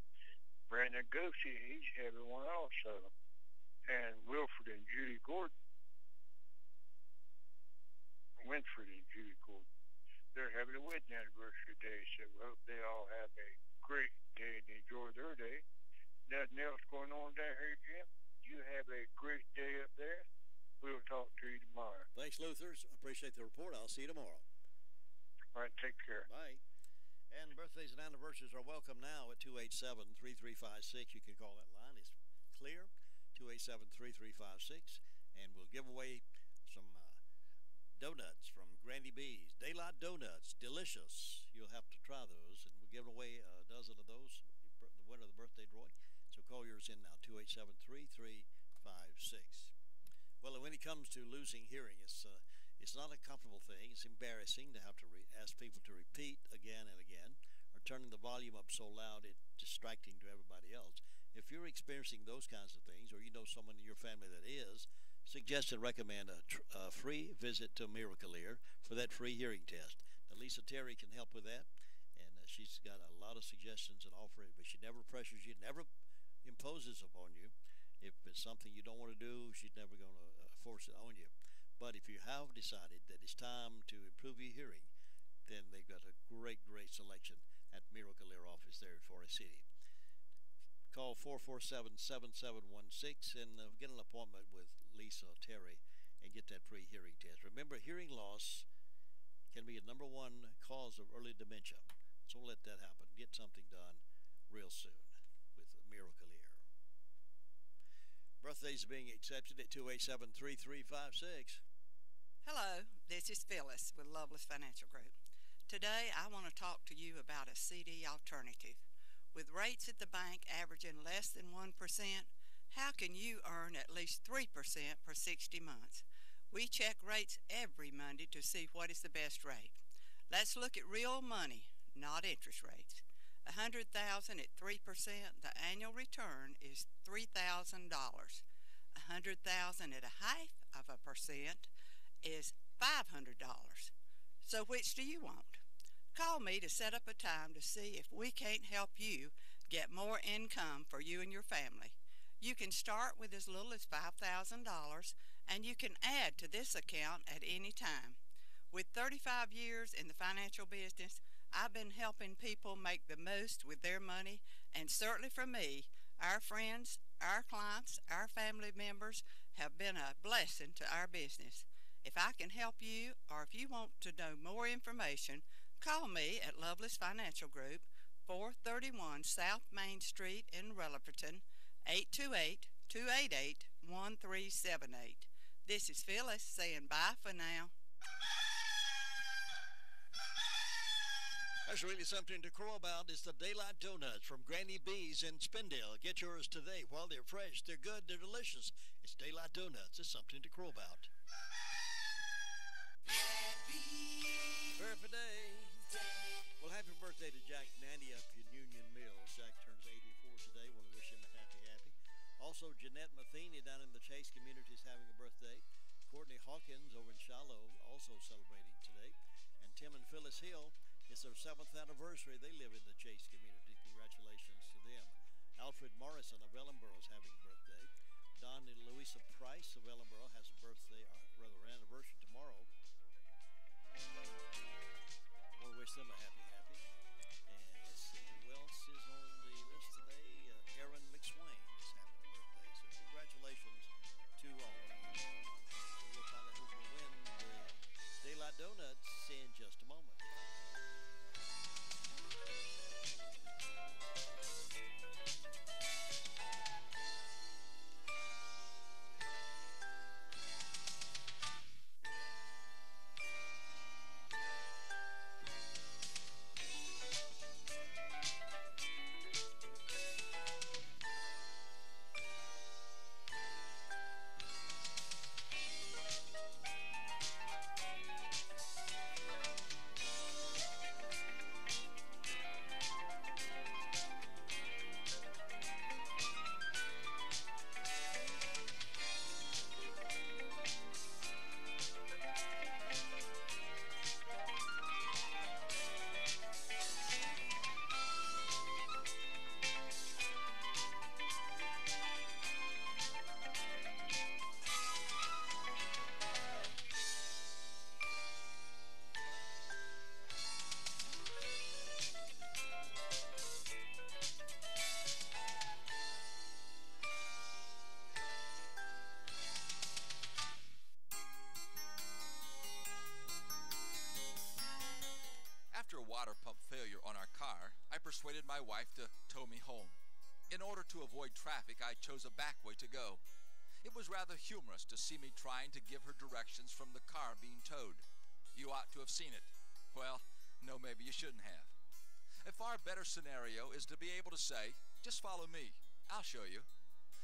Brandon Goosey, he's having one also. And Wilfred and Judy Gordon. Winfred and Judy Gordon. They're having a wedding anniversary today, so we hope they all have a great day and enjoy their day. Nothing else going on down here, Jim? You have a great day up there. We'll talk to you tomorrow. Thanks, Luther. Appreciate the report. I'll see you tomorrow. All right, take care. Bye. And birthdays and anniversaries are welcome now at 287-3356. You can call that line. It's clear. 287-3356, and we'll give away some donuts from Grandy B's. Daylight Donuts, delicious. You'll have to try those, and we're giving away a dozen of those, the winner of the birthday drawing. So call yours in now, 287-3356. Well, when it comes to losing hearing, it's not a comfortable thing. It's embarrassing to have to ask people to repeat again and again, or turning the volume up so loud it's distracting to everybody else. If you're experiencing those kinds of things, or you know someone in your family that is, suggest and recommend a free visit to Miracle Ear for that free hearing test. Now, Lisa Terry can help with that, and she's got a lot of suggestions and offer it, but she never pressures you, never imposes upon you. If it's something you don't want to do, she's never going to force it on you. But if you have decided that it's time to improve your hearing, then they've got a great selection at Miracle Ear office there in Forest City. Call 447-7716 and get an appointment with Lisa Terry and get that free hearing test. Remember, hearing loss can be a number one cause of early dementia. So don't let that happen. Get something done real soon with Miracle Ear. Birthdays are being accepted at 287-3356. Hello, this is Phyllis with Loveless Financial Group. Today I want to talk to you about a CD alternative. With rates at the bank averaging less than 1%, how can you earn at least 3% for 60 months? We check rates every Monday to see what is the best rate. Let's look at real money, not interest rates. $100,000 at 3%, the annual return is $3,000. $100,000 at 0.5% is $500. So which do you want? Call me to set up a time to see if we can't help you get more income for you and your family. You can start with as little as $5,000, and you can add to this account at any time. With 35 years in the financial business, I've been helping people make the most with their money, and certainly for me, our friends, our clients, our family members have been a blessing to our business. If I can help you, or if you want to know more information, call me at Loveless Financial Group, 431 South Main Street in Rutherford, 828-288-1378. This is Phyllis saying bye for now. That's really something to crow about. It's the Daylight Donuts from Granny B's in Spindale. Get yours today while they're fresh. They're good. They're delicious. It's Daylight Donuts. It's something to crow about. Happy day. Well, happy birthday to Jack Nandy up in Union Mills. Jack turns 84 today. Want to wish him a happy. Also, Jeanette Matheny down in the Chase community is having a birthday. Courtney Hawkins over in Shiloh also celebrating today. And Tim and Phyllis Hill, it's their 7th anniversary. They live in the Chase community. Congratulations to them. Alfred Morrison of Ellenboro is having a birthday. Don and Louisa Price of Ellenboro has a birthday, or rather anniversary tomorrow. I want to wish them a happy. And let's see, who else is on the list today? Aaron McSwain is having a birthday. So congratulations to all of you. We'll find out who's going to win the Daylight Donuts in just a moment. Water pump failure on our car, I persuaded my wife to tow me home. In order to avoid traffic, I chose a back way to go. It was rather humorous to see me trying to give her directions from the car being towed. You ought to have seen it. Well, no, maybe you shouldn't have. A far better scenario is to be able to say, just follow me, I'll show you.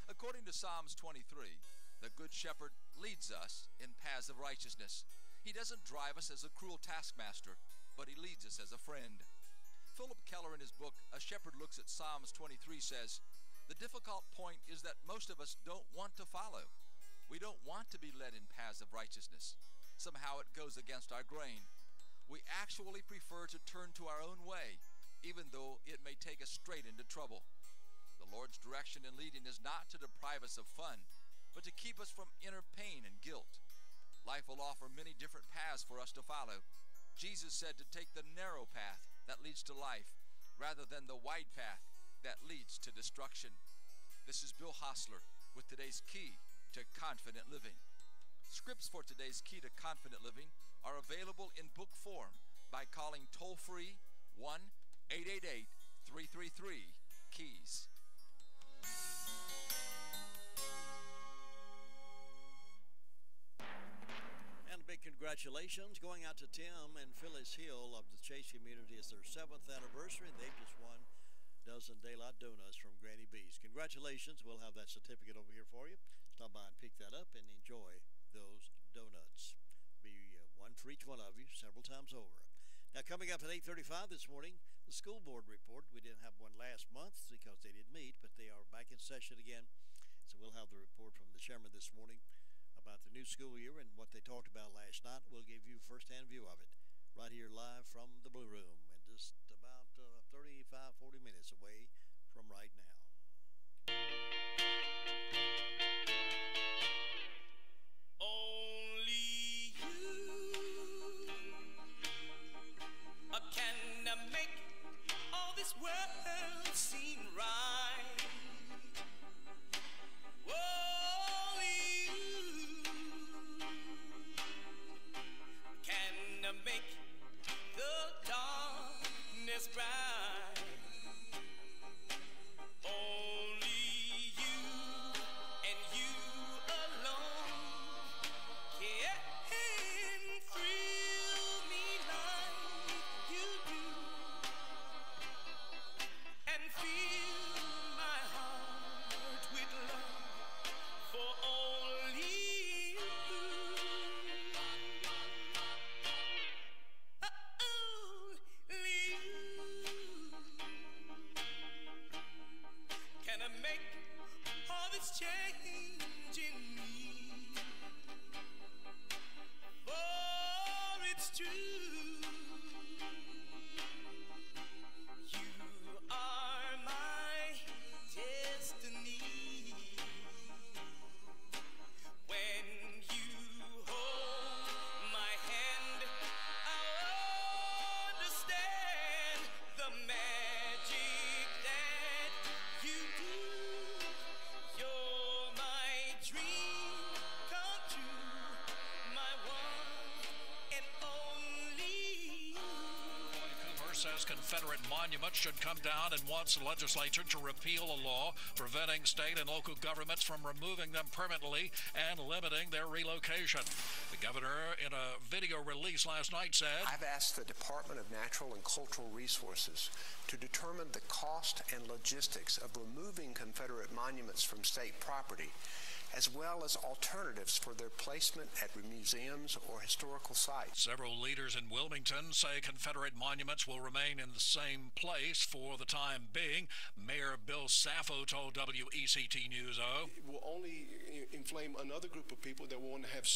According to Psalms 23, the Good Shepherd leads us in paths of righteousness. He doesn't drive us as a cruel taskmaster, but he leads us as a friend. Philip Keller in his book, A Shepherd Looks at Psalms 23 says, the difficult point is that most of us don't want to follow. We don't want to be led in paths of righteousness. Somehow it goes against our grain. We actually prefer to turn to our own way, even though it may take us straight into trouble. The Lord's direction and leading is not to deprive us of fun, but to keep us from inner pain and guilt. Life will offer many different paths for us to follow. Jesus said to take the narrow path that leads to life, rather than the wide path that leads to destruction. This is Bill Hostler with today's Key to Confident Living. Scripts for today's Key to Confident Living are available in book form by calling toll-free 1-888-333-KEYS. Big congratulations going out to Tim and Phyllis Hill of the Chase community. It's their 7th anniversary, and they've just won a dozen Daylight Donuts from Granny B's. Congratulations. We'll have that certificate over here for you. Stop by and pick that up and enjoy those donuts. Be one for each one of you several times over. Now, coming up at 8:35 this morning, the school board report. We didn't have one last month because they didn't meet, but they are back in session again. So we'll have the report from the chairman this morning about the new school year and what they talked about last night. We'll give you first-hand view of it right here live from the Blue Room and just about 40 minutes away from right now. Only you can make all this world seem right. Only you can make the darkness bright. Only you and you alone can thrill me like you do and fill my heart with love for only you. Only you can I make all this change in me, for it's true. You are my destiny. When you hold my hand, I'll understand the magic that you do. You're my dream come true, my one and only you. Vancouver says Confederate monuments should come down and wants the legislature to repeal a law preventing state and local governments from removing them permanently and limiting their relocation. The governor, in a video release last night, said, I've asked the Department of Natural and Cultural Resources to determine the cost and logistics of removing Confederate monuments from state property, as well as alternatives for their placement at museums or historical sites. Several leaders in Wilmington say Confederate monuments will remain in the same place for the time being. Mayor Bill Saffo told WECT News It will only inflame another group of people that want to have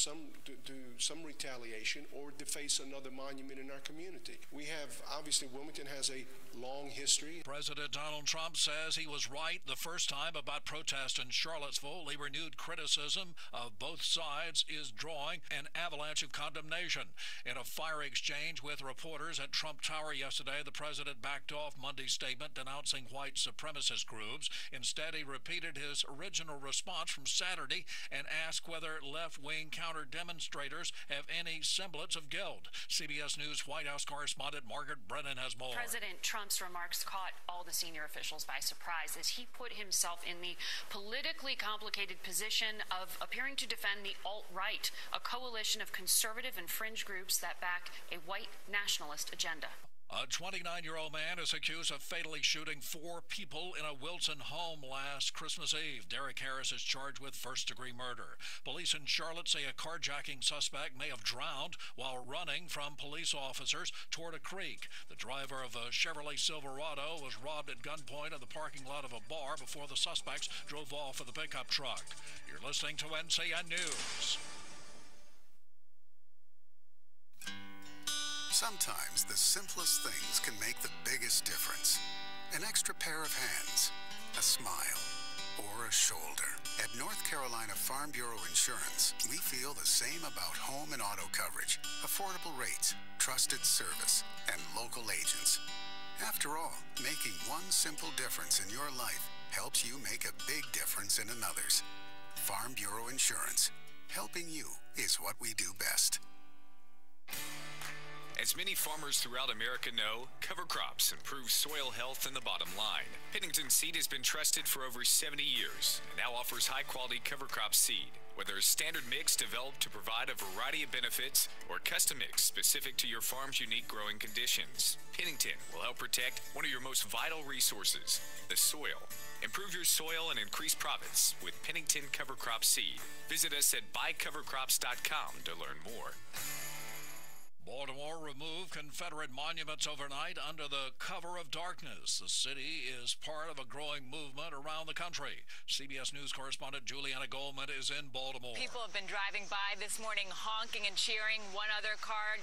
do some retaliation or deface another monument in our community. We have, obviously, Wilmington has a long history. President Donald Trump says he was right the first time about protest in Charlottesville. He renewed criticism of both sides is drawing an avalanche of condemnation. In a fiery exchange with reporters at Trump Tower yesterday, the president backed off Monday's statement denouncing white supremacist groups. Instead, he repeated his original response from Saturday and asked whether left-wing counter-demonstrators have any semblance of guilt. CBS News White House correspondent Margaret Brennan has more. President Trump's remarks caught all the senior officials by surprise as he put himself in the politically complicated position of appearing to defend the alt-right, a coalition of conservative and fringe groups that back a white nationalist agenda. A 29-year-old man is accused of fatally shooting 4 people in a Wilson home last Christmas Eve. Derek Harris is charged with first-degree murder. Police in Charlotte say a carjacking suspect may have drowned while running from police officers toward a creek. The driver of a Chevrolet Silverado was robbed at gunpoint in the parking lot of a bar before the suspects drove off with a pickup truck. You're listening to NCN News. Sometimes the simplest things can make the biggest difference. An extra pair of hands, a smile, or a shoulder. At North Carolina Farm Bureau Insurance, we feel the same about home and auto coverage, affordable rates, trusted service, and local agents. After all, making one simple difference in your life helps you make a big difference in another's. Farm Bureau Insurance. Helping you is what we do best. As many farmers throughout America know, cover crops improve soil health and the bottom line. Pennington Seed has been trusted for over 70 years and now offers high-quality cover crop seed. Whether a standard mix developed to provide a variety of benefits or custom mix specific to your farm's unique growing conditions, Pennington will help protect one of your most vital resources, the soil. Improve your soil and increase profits with Pennington Cover Crop Seed. Visit us at buycovercrops.com to learn more. Baltimore removed Confederate monuments overnight under the cover of darkness. The city is part of a growing movement around the country. CBS News correspondent Juliana Goldman is in Baltimore. People have been driving by this morning honking and cheering. One other car,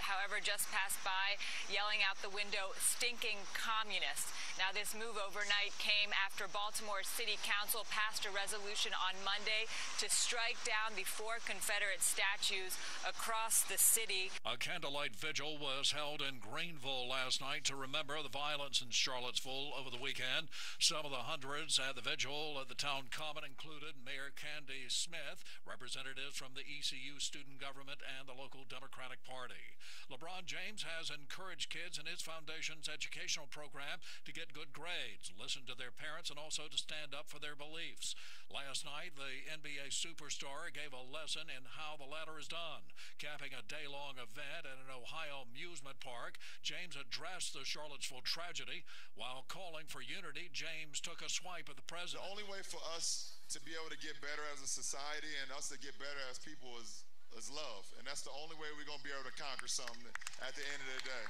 however, just passed by, yelling out the window, "Stinking communists." Now, this move overnight came after Baltimore City Council passed a resolution on Monday to strike down the 4 Confederate statues across the city. A candlelight vigil was held in Greenville last night to remember the violence in Charlottesville over the weekend. Some of the hundreds at the vigil at the town common included Mayor Candy Smith, representatives from the ECU student government, and the local Democratic Party. LeBron James has encouraged kids in his foundation's educational program to get good grades, listen to their parents, and also to stand up for their beliefs. Last night, the NBA superstar gave a lesson in how the latter is done. Capping a day-long event at an Ohio amusement park, James addressed the Charlottesville tragedy. While calling for unity, James took a swipe at the president. The only way for us to be able to get better as a society and us to get better as people is love. And that's the only way we're going to be able to conquer something at the end of the day.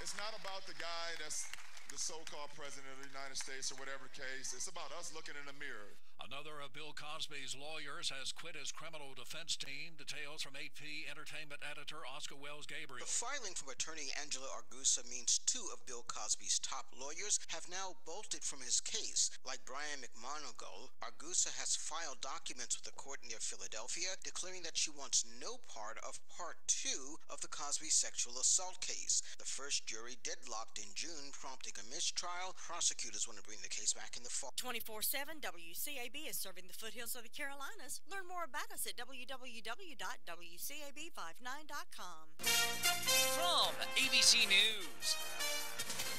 It's not about the guy that's the so-called president of the United States or whatever the case. It's about us looking in the mirror. Another of Bill Cosby's lawyers has quit his criminal defense team. Details from AP Entertainment editor Oscar Wells Gabriel. The filing from attorney Angela Argusa means 2 of Bill Cosby's top lawyers have now bolted from his case. Like Brian McMonagle, Argusa has filed documents with the court near Philadelphia declaring that she wants no part of Part 2 of the Cosby sexual assault case. The first jury deadlocked in June, prompting a mistrial. Prosecutors want to bring the case back in the fall. 24/7 WCAB is serving the foothills of the Carolinas. Learn more about us at www.wcab59.com. From ABC News,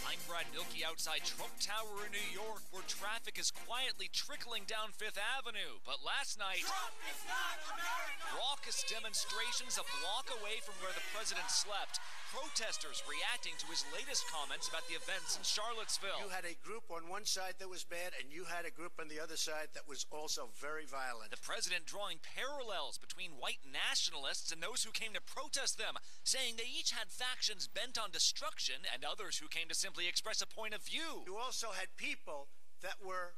I'm Brad Milkey outside Trump Tower in New York, where traffic is quietly trickling down Fifth Avenue. But last night, Trump is not America. Raucous demonstrations a block away from where the president slept. Protesters reacting to his latest comments about the events in Charlottesville. You had a group on one side that was bad, and you had a group on the other side that was also very violent. The president drawing parallels between white nationalists and those who came to protest them, saying they each had factions bent on destruction and others who came to simply express a point of view. You also had people that were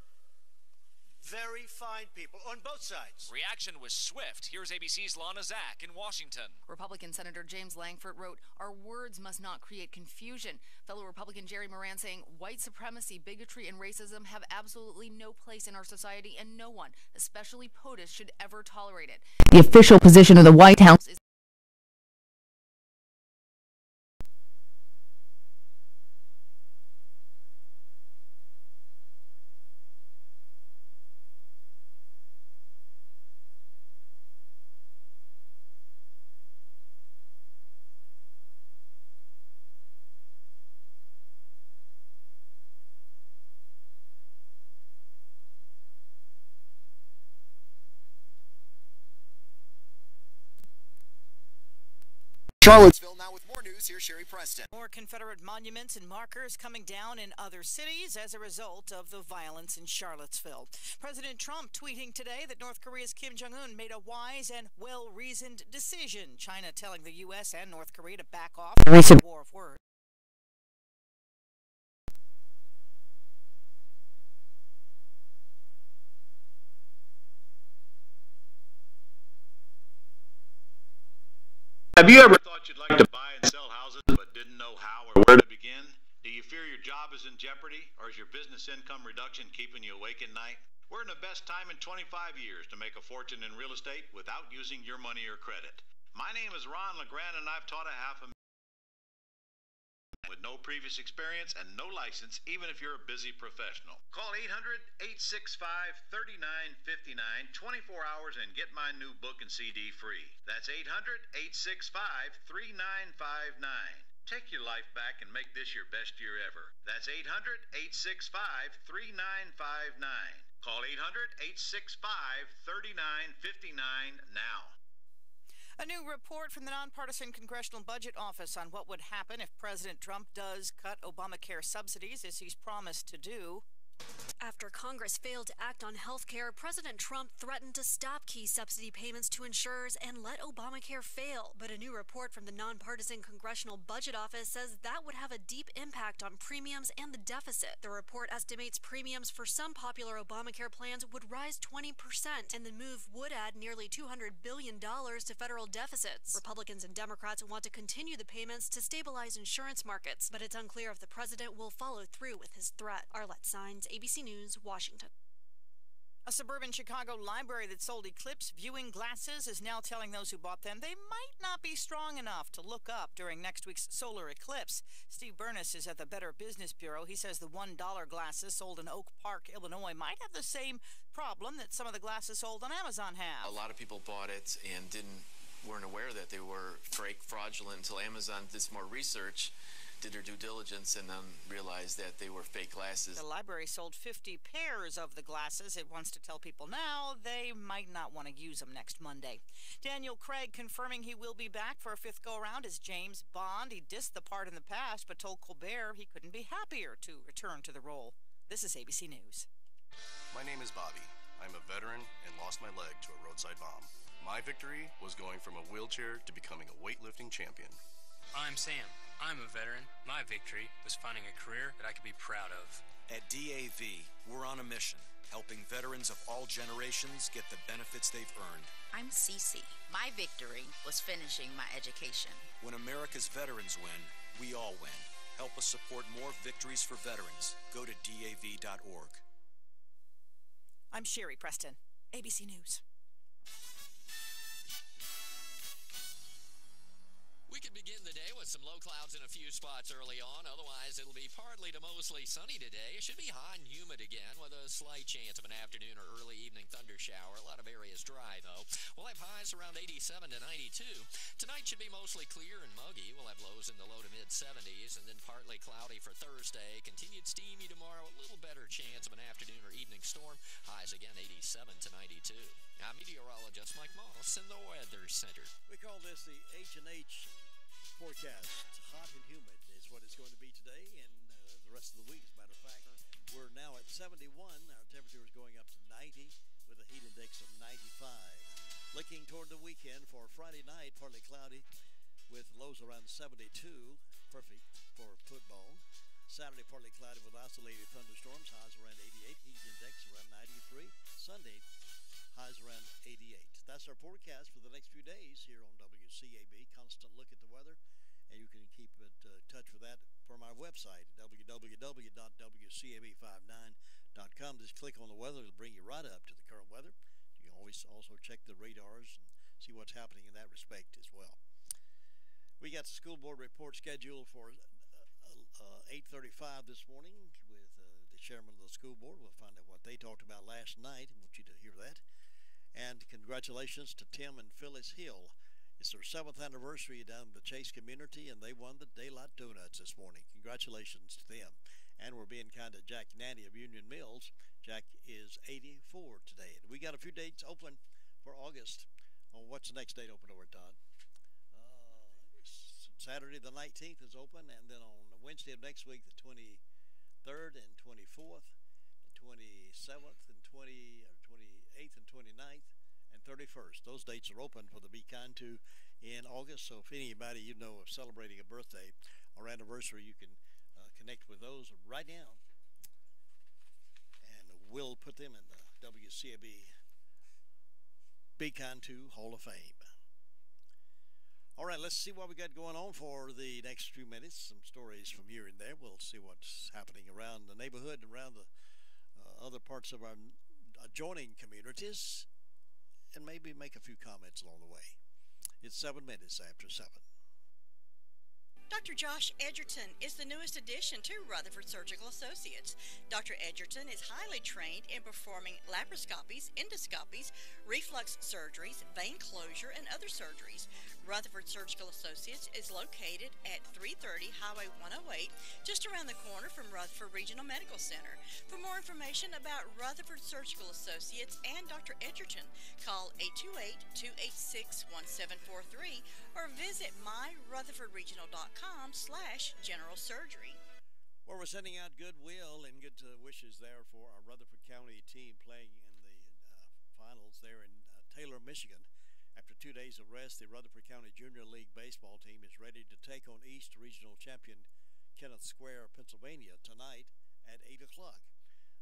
very fine people on both sides. Reaction was swift. Here's ABC's Lana Zach in Washington. Republican Senator James Langford wrote, "Our words must not create confusion." Fellow Republican Jerry Moran saying, "White supremacy, bigotry, and racism have absolutely no place in our society, and no one, especially POTUS, should ever tolerate it." The official position of the White House is Charlottesville. Now with more news, here's Sherry Preston. More Confederate monuments and markers coming down in other cities as a result of the violence in Charlottesville. President Trump tweeting today that North Korea's Kim Jong-un made a wise and well-reasoned decision. China telling the U.S. and North Korea to back off the recent war of words. Have you ever thought you'd like to buy and sell houses but didn't know how or where to begin? Do you fear your job is in jeopardy, or is your business income reduction keeping you awake at night? We're in the best time in 25 years to make a fortune in real estate without using your money or credit. My name is Ron LeGrand, and I've taught $500,000 with no previous experience and no license, even if you're a busy professional. Call 800-865-3959, 24 hours, and get my new book and CD free. That's 800-865-3959. Take your life back and make this your best year ever. That's 800-865-3959. Call 800-865-3959 now. A new report from the Nonpartisan Congressional Budget Office on what would happen if President Trump does cut Obamacare subsidies, as he's promised to do. After Congress failed to act on health care, President Trump threatened to stop key subsidy payments to insurers and let Obamacare fail. But a new report from the nonpartisan Congressional Budget Office says that would have a deep impact on premiums and the deficit. The report estimates premiums for some popular Obamacare plans would rise 20%, and the move would add nearly $200 billion to federal deficits. Republicans and Democrats want to continue the payments to stabilize insurance markets, but it's unclear if the president will follow through with his threat. Arlette Saenz, ABC News, Washington. A suburban Chicago library that sold Eclipse viewing glasses is now telling those who bought them they might not be strong enough to look up during next week's solar eclipse. Steve Burness is at the Better Business Bureau. He says the $1 glasses sold in Oak Park, Illinois might have the same problem that some of the glasses sold on Amazon have. A lot of people bought it and weren't aware that they were fake, fraudulent until Amazon did some more research, did their due diligence, and then realized that they were fake glasses. The library sold 50 pairs of the glasses. It wants to tell people now they might not want to use them next Monday. Daniel Craig confirming he will be back for a fifth go-around as James Bond. He dissed the part in the past, but told Colbert he couldn't be happier to return to the role. This is ABC News. My name is Bobby. I'm a veteran and lost my leg to a roadside bomb. My victory was going from a wheelchair to becoming a weightlifting champion. I'm Sam. I'm a veteran. My victory was finding a career that I could be proud of. At DAV, we're on a mission, helping veterans of all generations get the benefits they've earned. I'm Cece. My victory was finishing my education. When America's veterans win, we all win. Help us support more victories for veterans. Go to DAV.org. I'm Sherry Preston, ABC News. We could begin the day with some low clouds in a few spots early on. Otherwise, it'll be partly to mostly sunny today. It should be hot and humid again with a slight chance of an afternoon or early evening thunder shower. A lot of areas dry, though. We'll have highs around 87 to 92. Tonight should be mostly clear and muggy. We'll have lows in the low to mid-70s, and then partly cloudy for Thursday. Continued steamy tomorrow. A little better chance of an afternoon or evening storm. Highs again 87 to 92. I'm meteorologist Mike Moss in the Weather Center. We call this the H&H forecast. Hot and humid is what it's going to be today and the rest of the week, as a matter of fact. We're now at 71. Our temperature is going up to 90 with a heat index of 95. Looking toward the weekend for Friday night, partly cloudy with lows around 72. Perfect for football. Saturday, partly cloudy with isolated thunderstorms. Highs around 88. Heat index around 93. Sunday, highs around 88. That's our forecast for the next few days here on WCAB. Constant look at the weather, and you can keep in touch with that from our website, www.wcab59.com. Just click on the weather. It'll bring you right up to the current weather. You can always also check the radars and see what's happening in that respect as well. We got the school board report scheduled for 8:35 this morning with the chairman of the school board. We'll find out what they talked about last night. I want you to hear that. And congratulations to Tim and Phyllis Hill. It's their 7th anniversary down in the Chase community, and they won the Daylight Donuts this morning. Congratulations to them. And we're being kind to Jack Nanny of Union Mills. Jack is 84 today. And we got a few dates open for August. Well, what's the next date open over, Todd? Saturday the 19th is open, and then on Wednesday of next week, the 23rd and 24th, and 27th and 28th and 29th and 31st. Those dates are open for the Be Kind to in August. So if anybody you know of celebrating a birthday or anniversary, you can connect with those right now, and we'll put them in the WCAB Be Kind to Hall of Fame. All right, let's see what we got going on for the next few minutes. Some stories from here and there. We'll see what's happening around the neighborhood, around the other parts of our adjoining communities, and maybe make a few comments along the way. It's 7 minutes after 7. Dr. Josh Edgerton is the newest addition to Rutherford Surgical Associates. Dr. Edgerton is highly trained in performing laparoscopies, endoscopies, reflux surgeries, vein closure, and other surgeries. Rutherford Surgical Associates is located at 330 Highway 108, just around the corner from Rutherford Regional Medical Center. For more information about Rutherford Surgical Associates and Dr. Edgerton, call 828-286-1743 or visit myrutherfordregional.com/general surgery. Well, we're sending out goodwill and good wishes there for our Rutherford County team playing in the finals there in Taylor, Michigan. After 2 days of rest, the Rutherford County Junior League baseball team is ready to take on East Regional Champion Kenneth Square, Pennsylvania tonight at 8 o'clock.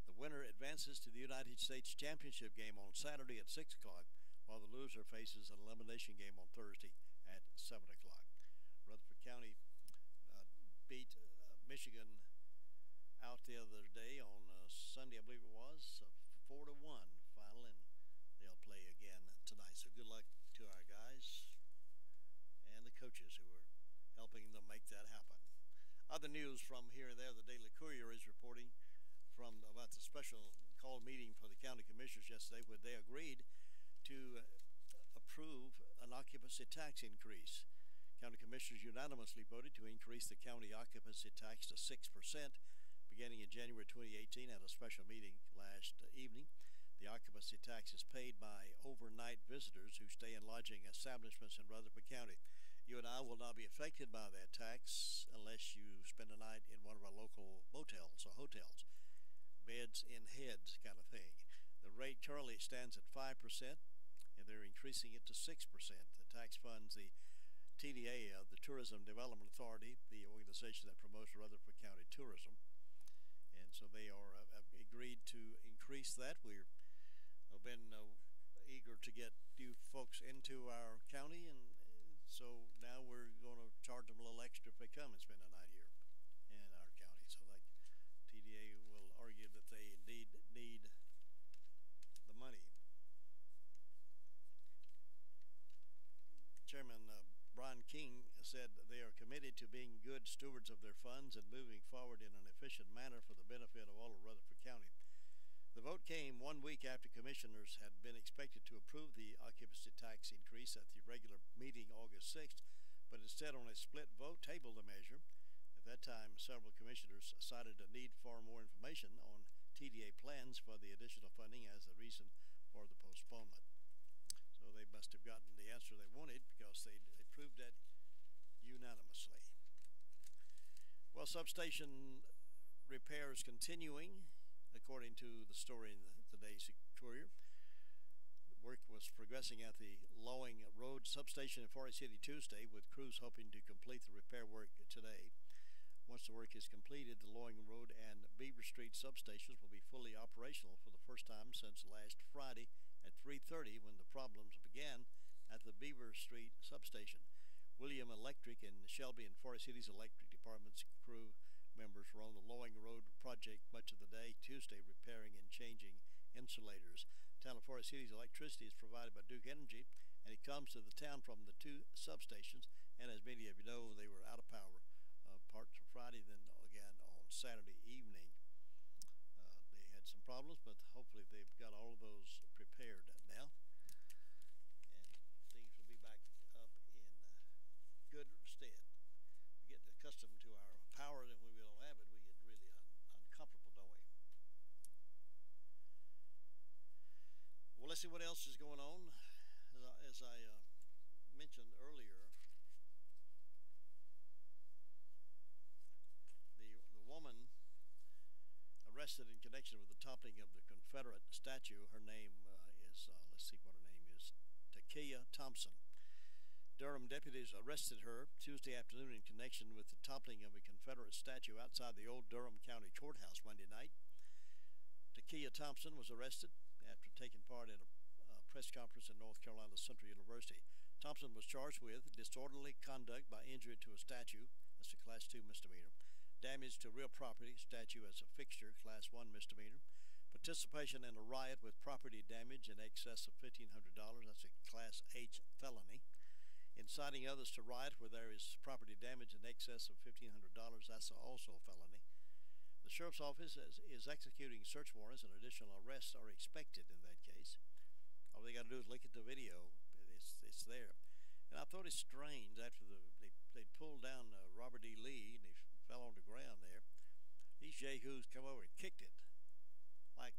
The winner advances to the United States Championship game on Saturday at 6 o'clock, while the loser faces an elimination game on Thursday at 7 o'clock. Rutherford County beat Michigan out the other day on Sunday, I believe it was, 4-1 final, and they'll play again tonight. So good luck to our guys and the coaches who are helping them make that happen. Other news from here and there, the Daily Courier is reporting about the special call meeting for the county commissioners yesterday, where they agreed to approve an occupancy tax increase. County commissioners unanimously voted to increase the county occupancy tax to 6% beginning in January 2018 at a special meeting last evening. The occupancy tax is paid by overnight visitors who stay in lodging establishments in Rutherford County. You and I will not be affected by that tax unless you spend a night in one of our local motels or hotels. Beds in heads kind of thing. The rate currently stands at 5%, and they're increasing it to 6%. The tax funds the TDA, the Tourism Development Authority, the organization that promotes Rutherford County tourism. And so they are agreed to increase that. We've been eager to get you folks into our county, and so now we're going to charge them a little extra if they come and spend a night here in our county. So like TDA will argue that they indeed need the money. Chairman Brian King said they are committed to being good stewards of their funds and moving forward in an efficient manner for the benefit of all of Rutherford County. The vote came 1 week after commissioners had been expected to approve the occupancy tax increase at the regular meeting August 6th, but instead on a split vote tabled the measure. At that time, several commissioners cited a need for more information on TDA plans for the additional funding as the reason for the postponement. So they must have gotten the answer they wanted because they approved that unanimously. Well, substation repairs continuing, according to the story in today's Courier. Work was progressing at the Lowing Road substation in Forest City Tuesday, with crews hoping to complete the repair work today. Once the work is completed, the Lowing Road and Beaver Street substations will be fully operational for the first time since last Friday at 3:30 when the problems began at the Beaver Street substation. William Electric and Shelby and Forest City's electric department's crew members were on the Lowing Road project much of the day Tuesday, repairing and changing insulators. Town of Forest City's electricity is provided by Duke Energy, and it comes to the town from the two substations. And as many of you know, they were out of power parts of Friday, then again on Saturday evening. They had some problems, but hopefully they've got all of those prepared now, and things will be back up in good stead. We get accustomed to our power, and when we don't have it, we get really uncomfortable, don't we? Well, let's see what else is going on. As I mentioned earlier, the woman arrested in connection with the toppling of the Confederate statue, her name is, let's see what her name is, Takia Thompson. Durham deputies arrested her Tuesday afternoon in connection with the toppling of a Confederate statue outside the old Durham County Courthouse Monday night. Takia Thompson was arrested after taking part in a press conference in North Carolina Central University. Thompson was charged with disorderly conduct by injury to a statue, that's a Class 2 misdemeanor, damage to real property, statue as a fixture, Class 1 misdemeanor, participation in a riot with property damage in excess of $1,500, that's a Class H felony, inciting others to riot where there is property damage in excess of $1,500, that's also a felony. The sheriff's office is executing search warrants, and additional arrests are expected in that case. All they got to do is look at the video. It's there. And I thought it's strange after they pulled down Robert E. Lee and he fell on the ground there. These yahoos come over and kicked it like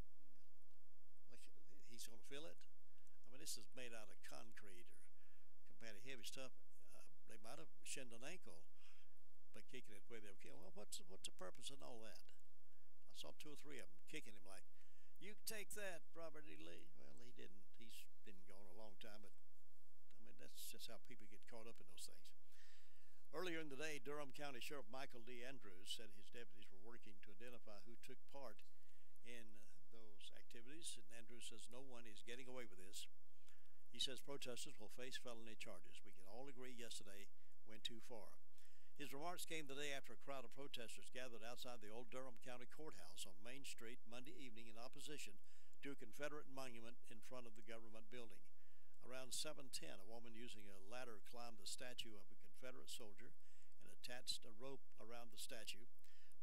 he's going to feel it. I mean, this is made out of concrete or compared to heavy stuff. They might have shinned an ankle. but kicking it with him. Well, what's the purpose of all that? I saw 2 or 3 of them kicking him like, "You take that, Robert E. Lee." Well, he didn't. He's been gone a long time, but I mean that's just how people get caught up in those things. Earlier in the day, Durham County Sheriff Michael D. Andrews said his deputies were working to identify who took part in those activities, and Andrews says no one is getting away with this. He says protesters will face felony charges. We can all agree yesterday went too far. His remarks came the day after a crowd of protesters gathered outside the old Durham County Courthouse on Main Street Monday evening in opposition to a Confederate monument in front of the government building. Around 7:10, a woman using a ladder climbed the statue of a Confederate soldier and attached a rope around the statue.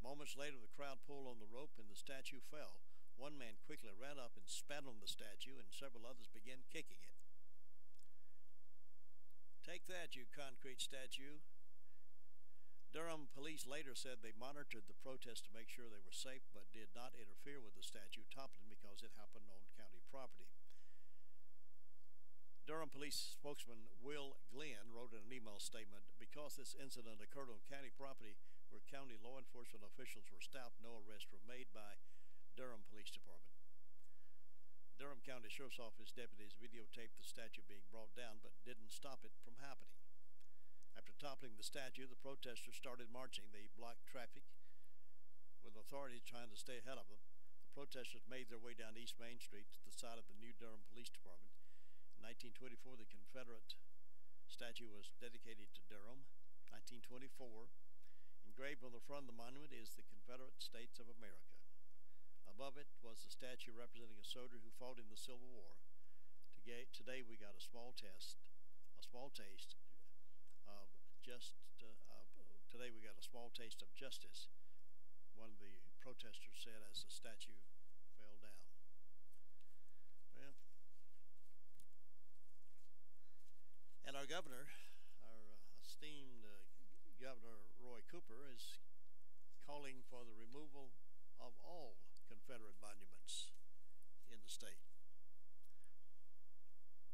Moments later, the crowd pulled on the rope and the statue fell. One man quickly ran up and spat on the statue, and several others began kicking it. "Take that, you concrete statue." Durham police later said they monitored the protest to make sure they were safe, but did not interfere with the statue toppling because it happened on county property. Durham police spokesman Will Glenn wrote in an email statement, "Because this incident occurred on county property where county law enforcement officials were stopped, no arrests were made by Durham Police Department." Durham County Sheriff's Office deputies videotaped the statue being brought down, but didn't stop it from happening. After toppling the statue, the protesters started marching. They blocked traffic, with authorities trying to stay ahead of them. The protesters made their way down East Main Street to the side of the new Durham Police Department. In 1924, the Confederate statue was dedicated to Durham. 1924, engraved on the front of the monument is the Confederate States of America. Above it was the statue representing a soldier who fought in the Civil War. Today we got a small taste of justice, one of the protesters said as the statue fell down. Well, and our governor, our esteemed Governor Roy Cooper, is calling for the removal of all Confederate monuments in the state.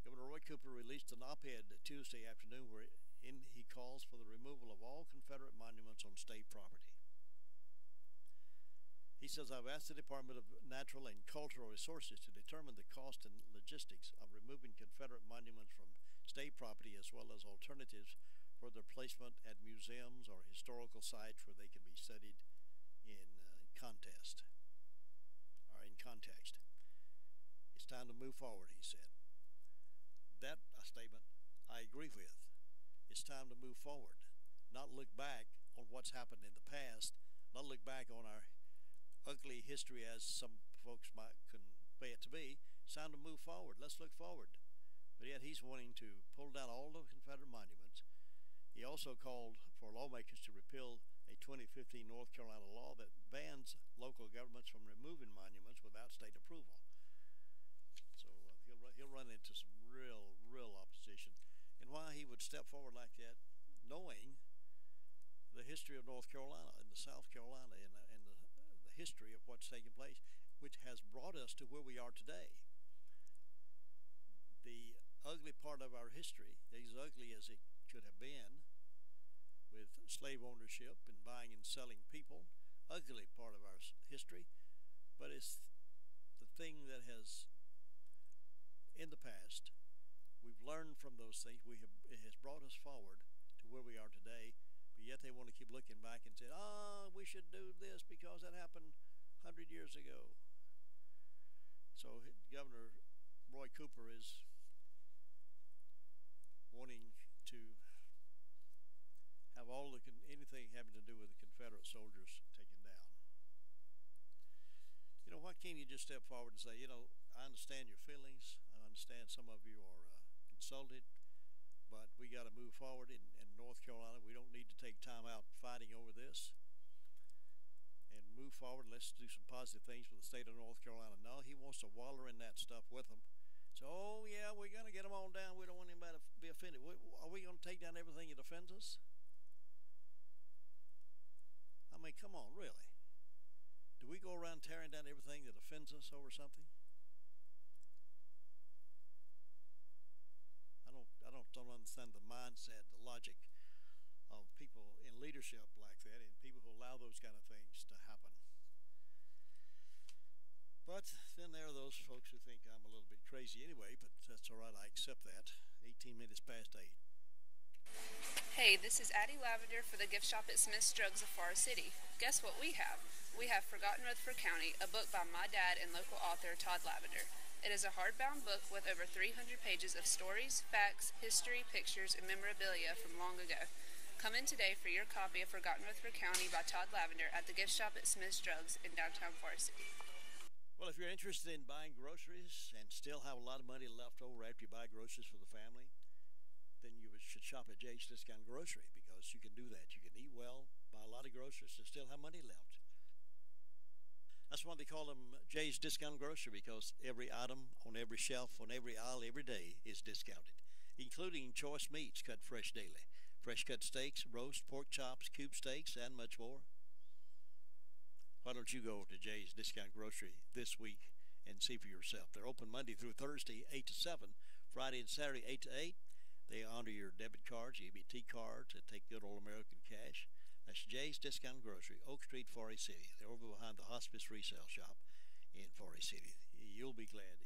Governor Roy Cooper released an op-ed Tuesday afternoon wherein he calls for the removal of all Confederate monuments on state property. He says, "I've asked the Department of Natural and Cultural Resources to determine the cost and logistics of removing Confederate monuments from state property, as well as alternatives for their placement at museums or historical sites where they can be studied in context. It's time to move forward," he said. That statement I agree with. It's time to move forward, not look back on what's happened in the past, not look back on our ugly history as some folks might convey it to be. It's time to move forward. Let's look forward. But yet he's wanting to pull down all the Confederate monuments. He also called for lawmakers to repeal a 2015 North Carolina law that bans local governments from removing monuments without state approval. So he'll run into some real opposition. And why he would step forward like that, knowing the history of North Carolina and the South Carolina and the history of what's taking place, which has brought us to where we are today. The ugly part of our history, as ugly as it could have been, with slave ownership and buying and selling people, ugly part of our history, but it's the thing that has, in the past, we've learned from those things. It has brought us forward to where we are today, but yet they want to keep looking back and say, we should do this because that happened 100 years ago. So Governor Roy Cooper is wanting to have anything having to do with the Confederate soldiers taken down. Why can't you just step forward and say, I understand your feelings. I understand some of you are consulted, but we got to move forward in North Carolina. We don't need to take time out fighting over this and move forward. Let's do some positive things for the state of North Carolina. No, he wants to waller in that stuff with them. So, yeah, we're going to get them all down. We don't want anybody to be offended. Are we going to take down everything that offends us? I mean, come on, really? Do we go around tearing down everything that offends us over something? I don't understand the mindset, the logic of people in leadership like that and people who allow those kind of things to happen. But then there are those folks who think I'm a little bit crazy anyway, but that's all right. I accept that. 18 minutes past 8. Hey, this is Addie Lavender for the gift shop at Smith's Drugs of Forest City. Guess what we have? We have Forgotten Rutherford County, a book by my dad and local author Todd Lavender. It is a hardbound book with over 300 pages of stories, facts, history, pictures, and memorabilia from long ago. Come in today for your copy of Forgotten Rutherford County by Todd Lavender at the gift shop at Smith's Drugs in downtown Forest City. Well, if you're interested in buying groceries and still have a lot of money left over after you buy groceries for the family, then you should shop at Jay's Discount Grocery, because you can do that. You can eat well, buy a lot of groceries, and still have money left. That's why they call them Jay's Discount Grocery, because every item on every shelf, on every aisle, every day is discounted, including choice meats cut fresh daily, fresh cut steaks, roast, pork chops, cube steaks, and much more. Why don't you go to Jay's Discount Grocery this week and see for yourself? They're open Monday through Thursday, 8 to 7, Friday and Saturday, 8 to 8. They honor your debit cards, EBT cards, and take good old American cash. That's Jay's Discount Grocery, Oak Street, Forest City. They're over behind the hospice resale shop in Forest City. You'll be glad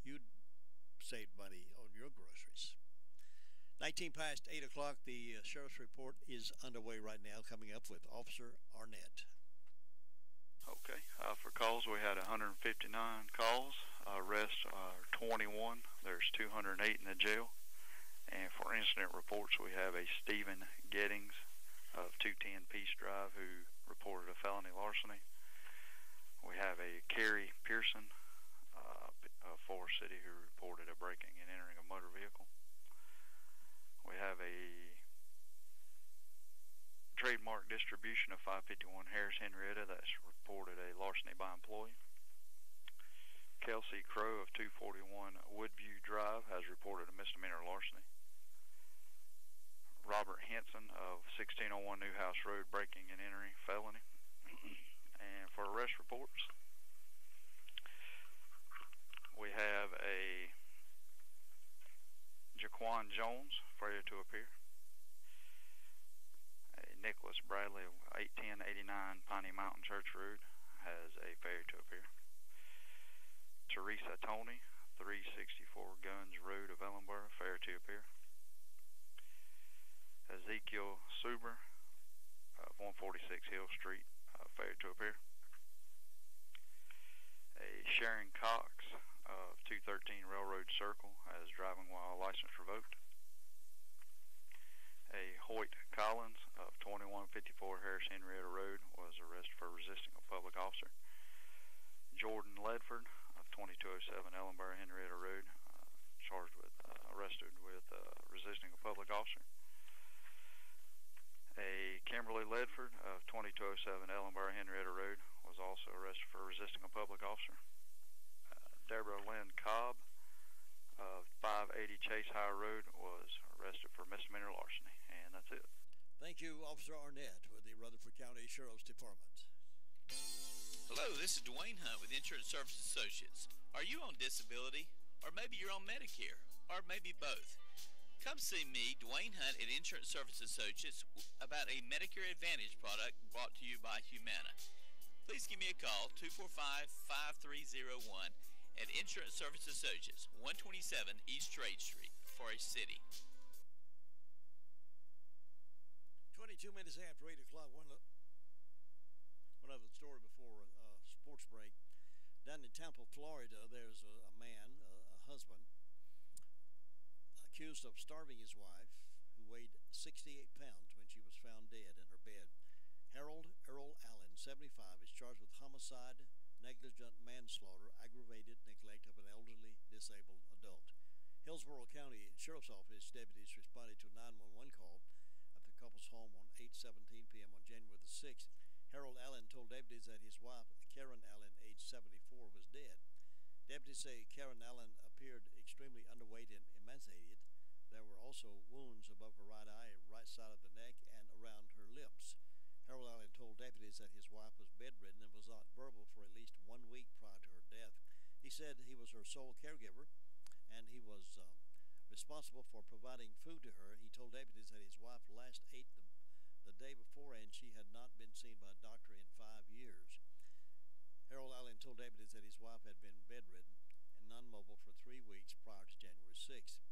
you saved money on your groceries. 19 past 8 o'clock, the Sheriff's Report is underway right now, coming up with Officer Arnett. Okay, for calls, we had 159 calls. Arrests are 21. There's 208 in the jail. And for incident reports, we have a Stephen Gettings of 210 Peace Drive who reported a felony larceny. We have a Carrie Pearson of Forest City who reported a breaking and entering a motor vehicle. We have a trademark distribution of 551 Harris Henrietta that's reported a larceny by employee. Kelsey Crow of 241 Woodview Drive has reported a misdemeanor larceny. Robert Henson of 1601 Newhouse Road, breaking and entering felony. And for arrest reports, we have a Jaquan Jones, failure to appear. A Nicholas Bradley of 81089 Piney Mountain Church Road has a failure to appear. Teresa Tony, 364 Guns Road of Ellenborough, failure to appear. Ezekiel Suber of 146 Hill Street, failure to appear. A Sharon Cox of 213 Railroad Circle has driving while license revoked. A Hoyt Collins of 2154 Harris Henrietta Road was arrested for resisting a public officer. Jordan Ledford of 2207 Ellenborough Henrietta Road, arrested with resisting a public officer. A Kimberly Ledford of 2207 Ellenborough Henrietta Road was also arrested for resisting a public officer. Deborah Lynn Cobb of 580 Chase High Road was arrested for misdemeanor larceny. And that's it. Thank you, Officer Arnett with the Rutherford County Sheriff's Department. Hello, this is Dwayne Hunt with Insurance Service Associates. Are you on disability? Or maybe you're on Medicare? Or maybe both? Come see me, Dwayne Hunt, at Insurance Service Associates about a Medicare Advantage product brought to you by Humana. Please give me a call, 245-5301, at Insurance Service Associates, 127 East Trade Street, Forest City. 22 minutes after 8 o'clock, one other story before sports break. Down in Tampa, Florida, there's a man, a husband, accused of starving his wife, who weighed 68 pounds when she was found dead in her bed. Harold Earl Allen, 75, is charged with homicide, negligent manslaughter, aggravated neglect of an elderly disabled adult. Hillsborough County Sheriff's Office deputies responded to a 911 call at the couple's home on 8:17 p.m. on January the 6th. Harold Allen told deputies that his wife, Karen Allen, age 74, was dead. Deputies say Karen Allen appeared extremely underweight and emaciated. There were also wounds above her right eye, right side of the neck, and around her lips. Harold Allen told deputies that his wife was bedridden and was not verbal for at least 1 week prior to her death. He said he was her sole caregiver, and he was responsible for providing food to her. He told deputies that his wife last ate the the day before, and she had not been seen by a doctor in 5 years. Harold Allen told deputies that his wife had been bedridden and non-mobile for 3 weeks prior to January 6th.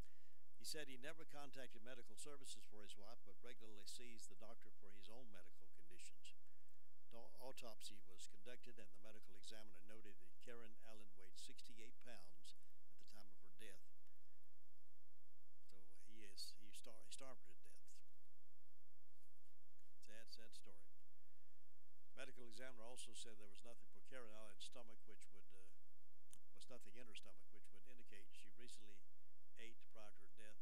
He said he never contacted medical services for his wife, but regularly sees the doctor for his own medical conditions. The autopsy was conducted, and the medical examiner noted that Karen Allen weighed 68 pounds at the time of her death. So he starved her to death. Sad story. Medical examiner also said there was nothing for Karen Allen's stomach, which was nothing in her stomach, which would indicate she recently ate prior to her death.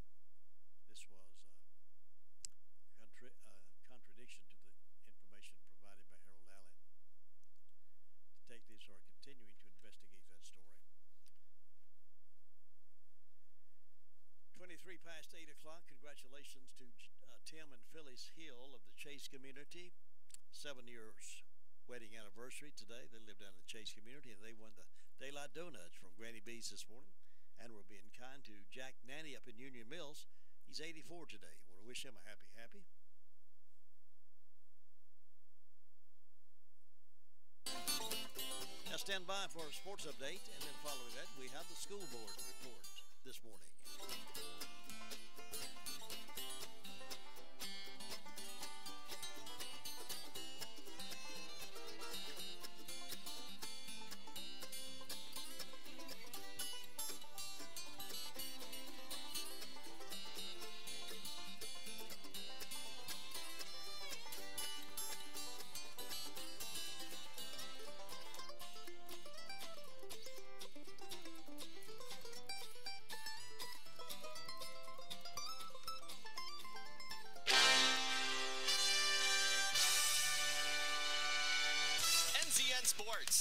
This was contradiction to the information provided by Harold Allen. Detectives are continuing to investigate that story. 23 past 8 o'clock. Congratulations to Tim and Phyllis Hill of the Chase community. 7 years wedding anniversary today. They live down in the Chase community, and they won the Daylight Donuts from Granny B's this morning. And we're being kind to Jack Nanny up in Union Mills. He's 84 today. I want to wish him a happy. Now stand by for a sports update, and then following that, we have the school board report this morning.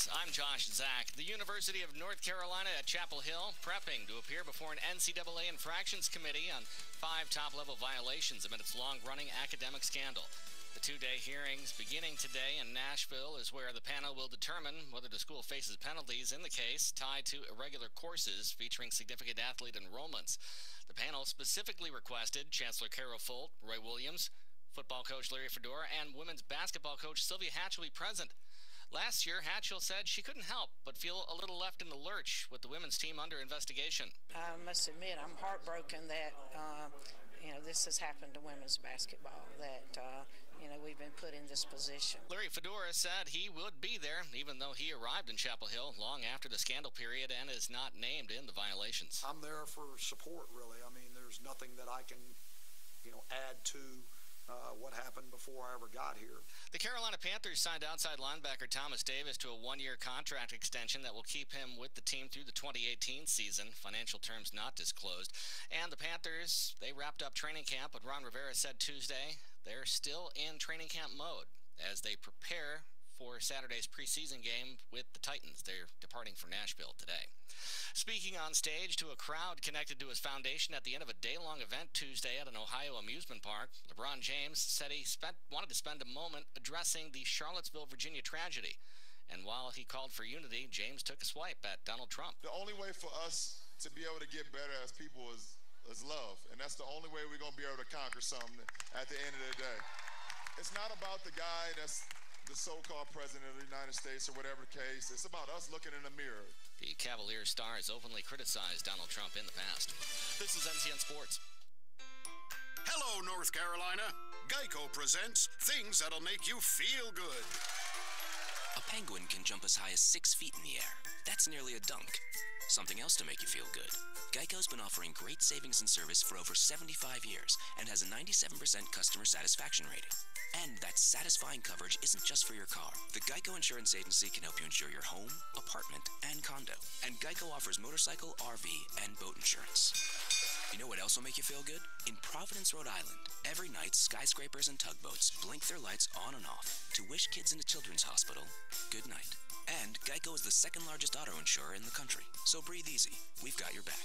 I'm Josh Zach. The University of North Carolina at Chapel Hill prepping to appear before an NCAA infractions committee on 5 top-level violations amid its long-running academic scandal. The 2-day hearings beginning today in Nashville is where the panel will determine whether the school faces penalties in the case tied to irregular courses featuring significant athlete enrollments. The panel specifically requested Chancellor Carol Folt, Roy Williams, football coach Larry Fedora, and women's basketball coach Sylvia Hatchell be present. Last year, Hatchell said she couldn't help but feel a little left in the lurch with the women's team under investigation. I must admit, I'm heartbroken that, this has happened to women's basketball, that, we've been put in this position. Larry Fedora said he would be there, even though he arrived in Chapel Hill long after the scandal period and is not named in the violations. I'm there for support, really. I mean, there's nothing that I can, add to what happened before I ever got here. The Carolina Panthers signed outside linebacker Thomas Davis to a 1-year contract extension that will keep him with the team through the 2018 season, financial terms not disclosed. And the Panthers, they wrapped up training camp, but Ron Rivera said Tuesday they're still in training camp mode as they prepare for Saturday's preseason game with the Titans. They're departing for Nashville today. Speaking on stage to a crowd connected to his foundation at the end of a day-long event Tuesday at an Ohio amusement park, LeBron James said he wanted to spend a moment addressing the Charlottesville, Virginia tragedy. And while he called for unity, James took a swipe at Donald Trump. The only way for us to be able to get better as people is love. And that's the only way we're going to be able to conquer something at the end of the day. It's not about the guy that's the so-called president of the United States or whatever the case. It's about us looking in the mirror. The Cavaliers star has openly criticized Donald Trump in the past. This is NCN Sports. Hello, North Carolina. Geico presents things that'll make you feel good. A penguin can jump as high as 6 feet in the air. That's nearly a dunk. Something else to make you feel good. Geico's been offering great savings and service for over 75 years and has a 97% customer satisfaction rating. And that satisfying coverage isn't just for your car. The Geico Insurance Agency can help you insure your home, apartment, and condo. And Geico offers motorcycle, RV, and boat insurance. You know what else will make you feel good? In Providence, Rhode Island, every night skyscrapers and tugboats blink their lights on and off to wish kids in a children's hospital good night. And Geico is the second largest auto insurer in the country. So breathe easy. We've got your back.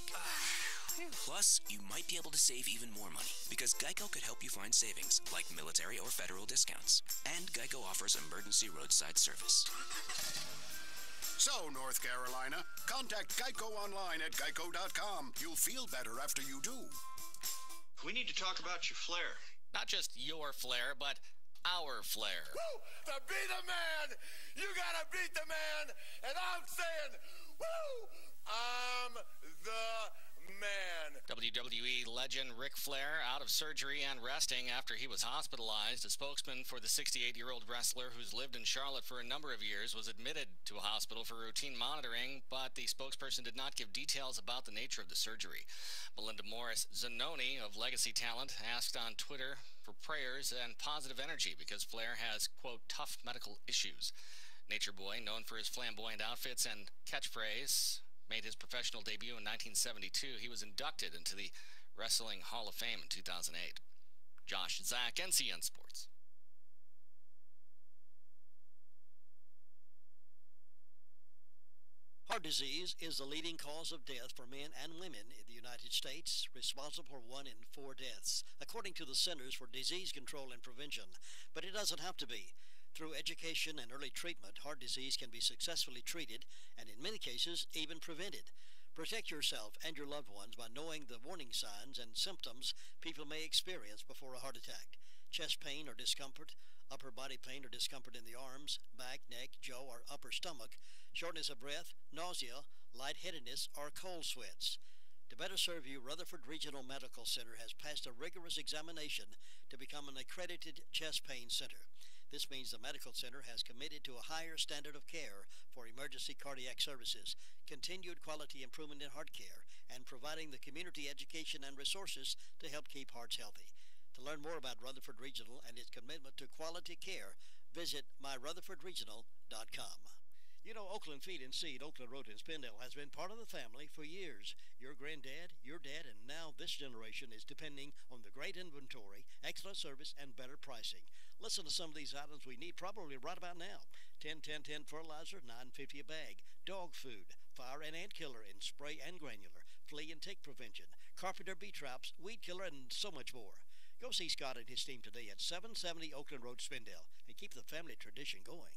Plus, you might be able to save even more money because Geico could help you find savings like military or federal discounts. And Geico offers emergency roadside service. So, North Carolina, contact Geico online at geico.com. You'll feel better after you do. We need to talk about your flair. Not just your flair, but our Flair. Woo! To be the man, you gotta beat the man, and I'm saying, woo! I'm the man. WWE legend Ric Flair out of surgery and resting after he was hospitalized. A spokesman for the 68-year-old wrestler who's lived in Charlotte for a number of years was admitted to a hospital for routine monitoring, but the spokesperson did not give details about the nature of the surgery. Melinda Morris Zanoni of Legacy Talent asked on Twitter for prayers and positive energy because Flair has, quote, tough medical issues. Nature Boy, known for his flamboyant outfits and catchphrase, made his professional debut in 1972. He was inducted into the Wrestling Hall of Fame in 2008. Josh Zach, NCN Sports. Heart disease is the leading cause of death for men and women in the United States, responsible for 1 in 4 deaths, according to the Centers for Disease Control and Prevention. But it doesn't have to be. Through education and early treatment, heart disease can be successfully treated and in many cases even prevented. Protect yourself and your loved ones by knowing the warning signs and symptoms people may experience before a heart attack. Chest pain or discomfort, upper body pain or discomfort in the arms, back, neck, jaw, or upper stomach, shortness of breath, nausea, lightheadedness, or cold sweats. To better serve you, Rutherford Regional Medical Center has passed a rigorous examination to become an accredited chest pain center. This means the medical center has committed to a higher standard of care for emergency cardiac services, continued quality improvement in heart care, and providing the community education and resources to help keep hearts healthy. To learn more about Rutherford Regional and its commitment to quality care, visit myrutherfordregional.com. You know, Oakland Feed and Seed, Oakland Road in Spindale, has been part of the family for years. Your granddad, your dad, and now this generation is depending on the great inventory, excellent service, and better pricing. Listen to some of these items we need probably right about now. 10-10-10 fertilizer, $9.50 a bag. Dog food, fire and ant killer in spray and granular, flea and tick prevention, carpenter bee traps, weed killer, and so much more. Go see Scott and his team today at 770 Oakland Road, Spindale, and keep the family tradition going.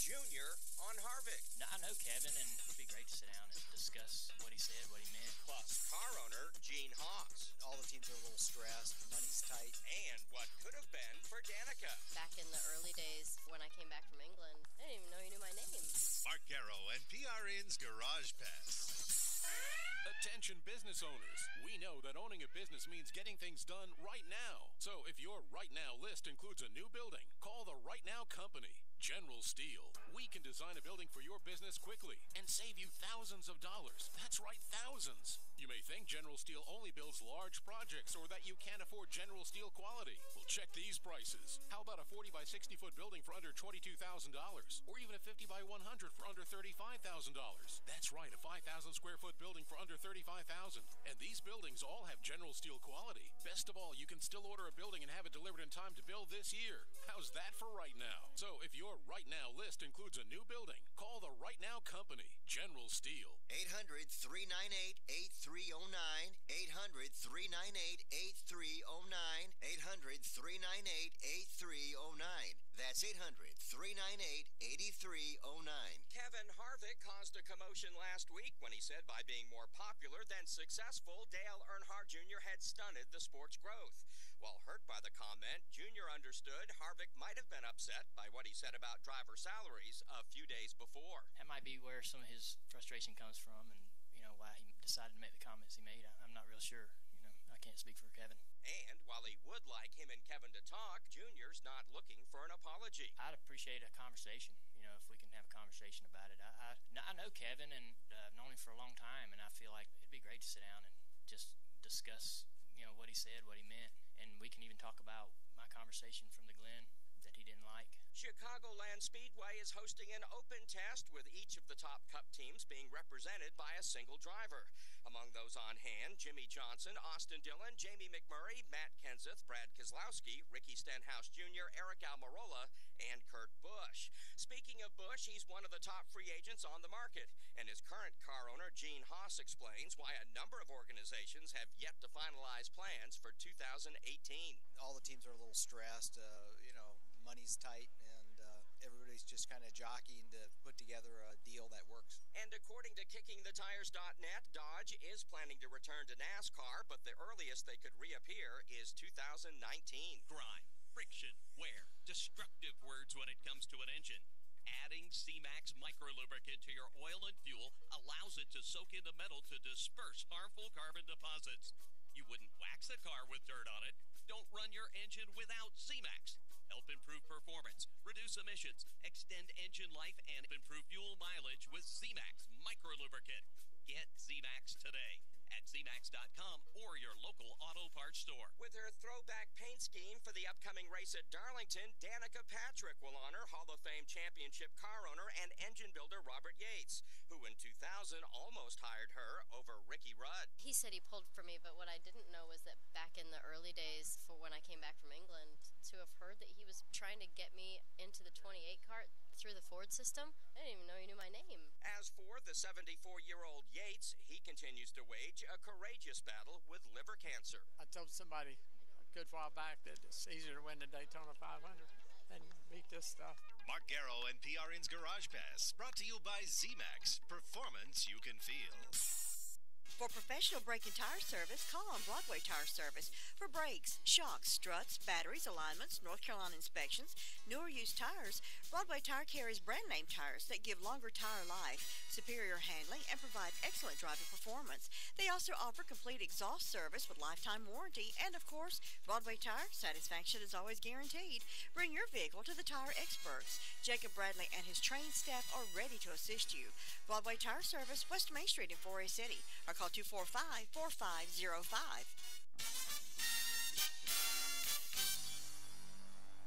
Junior on Harvick. No, I know Kevin, and it'd be great to sit down and discuss what he said, what he meant. Plus, car owner Gene Haas. All the teams are a little stressed, money's tight. And what could have been for Danica. Back in the early days when I came back from England, I didn't even know he knew my name. Mark Garrow and PRN's Garage Pass. Attention business owners. We know that owning a business means getting things done right now. So if your right now list includes a new building, call the Right Now Company. General Steel. We can design a building for your business quickly and save you thousands of dollars. That's right, thousands. You may think General Steel only builds large projects or that you can't afford General Steel quality. Well, check these prices. How about a 40 by 60 foot building for under $22,000? Or even a 50 by 100 for under $35,000? That's right, a 5,000 square foot building for under $35,000. And these buildings all have General Steel quality. Best of all, you can still order a building and have it delivered in time to build this year. How's that for right now? So if your right now list includes a new building, call the Right Now Company, General Steel. 800-398-8309. 800-398-8309. 800-398-8309. That's 800-398-8309. Kevin Harvick caused a commotion last week when he said by being more popular than successful, Dale Earnhardt Jr. had stunted the sport's growth. While hurt by the comment, Jr. understood Harvick might have been upset by what he said about driver salaries a few days before. That might be where some of his frustration comes from, and why he decided to make the comments he made. I'm not real sure. I can't speak for Kevin. And while he would like him and Kevin to talk, Junior's not looking for an apology. I'd appreciate a conversation, if we can have a conversation about it. I know Kevin, and I've known him for a long time, and I feel like it'd be great to sit down and just discuss, what he said, what he meant, and we can even talk about my conversation from the Glen that he didn't like. Chicagoland Speedway is hosting an open test with each of the top Cup teams being represented by a single driver. Among those on hand, Jimmy Johnson, Austin Dillon, Jamie McMurray, Matt Kenseth, Brad Keselowski, Ricky Stenhouse Jr., Eric Almirola, and Kurt Busch. Speaking of Busch, he's one of the top free agents on the market, and his current car owner, Gene Haas, explains why a number of organizations have yet to finalize plans for 2018. All the teams are a little stressed, money's tight, and everybody's just kind of jockeying to put together a deal that works. And according to KickingTheTires.net, Dodge is planning to return to NASCAR, but the earliest they could reappear is 2019. Grime, friction, wear, destructive words when it comes to an engine. Adding C-Max microlubricant to your oil and fuel allows it to soak into metal to disperse harmful carbon deposits. You wouldn't wax a car with dirt on it. Don't run your engine without Z-Max. Help improve performance, reduce emissions, extend engine life, and improve fuel mileage with Z-Max microlubricant. Get Z-Max today at zmax.com or your local auto parts store. With her throwback paint scheme for the upcoming race at Darlington, Danica Patrick will honor Hall of Fame championship car owner and engine builder Robert Yates, who in 2000 almost hired her over Ricky Rudd. He said he pulled for me, but what I didn't know was that back in the early days, for when I came back from England, to have heard that he was trying to get me into the 28 cart through the Ford system, I didn't even know he knew my name. As for the 74-year-old Yates, he continues to wage a courageous battle with liver cancer. I told somebody a good while back that it's easier to win the Daytona 500 than beat this stuff. Mark Garrow and PRN's Garage Pass, brought to you by Z-Max. Performance you can feel. For professional brake and tire service, call on Broadway Tire Service. For brakes, shocks, struts, batteries, alignments, North Carolina inspections, new or used tires, Broadway Tire carries brand name tires that give longer tire life, superior handling, and provide excellent driving performance. They also offer complete exhaust service with lifetime warranty, and of course, Broadway Tire satisfaction is always guaranteed. Bring your vehicle to the tire experts. Jacob Bradley and his trained staff are ready to assist you. Broadway Tire Service, West Main Street in 4A City, or call 245-4505.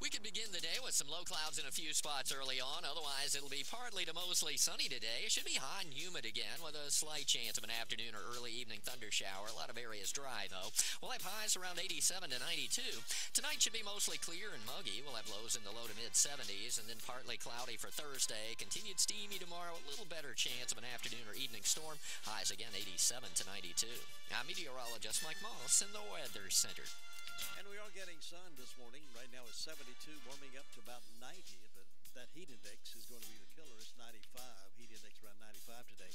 We could begin the day with some low clouds in a few spots early on. Otherwise, it'll be partly to mostly sunny today. It should be hot and humid again with a slight chance of an afternoon or early evening thunder shower. A lot of areas dry, though. We'll have highs around 87 to 92. Tonight should be mostly clear and muggy. We'll have lows in the low to mid-70s, and then partly cloudy for Thursday. Continued steamy tomorrow. A little better chance of an afternoon or evening storm. Highs again 87 to 92. I'm meteorologist Mike Moss in the Weather Center. And we are getting sun this morning. Right now it's 72, warming up to about 90. But that heat index is going to be the killer. It's 95. Heat index around 95 today.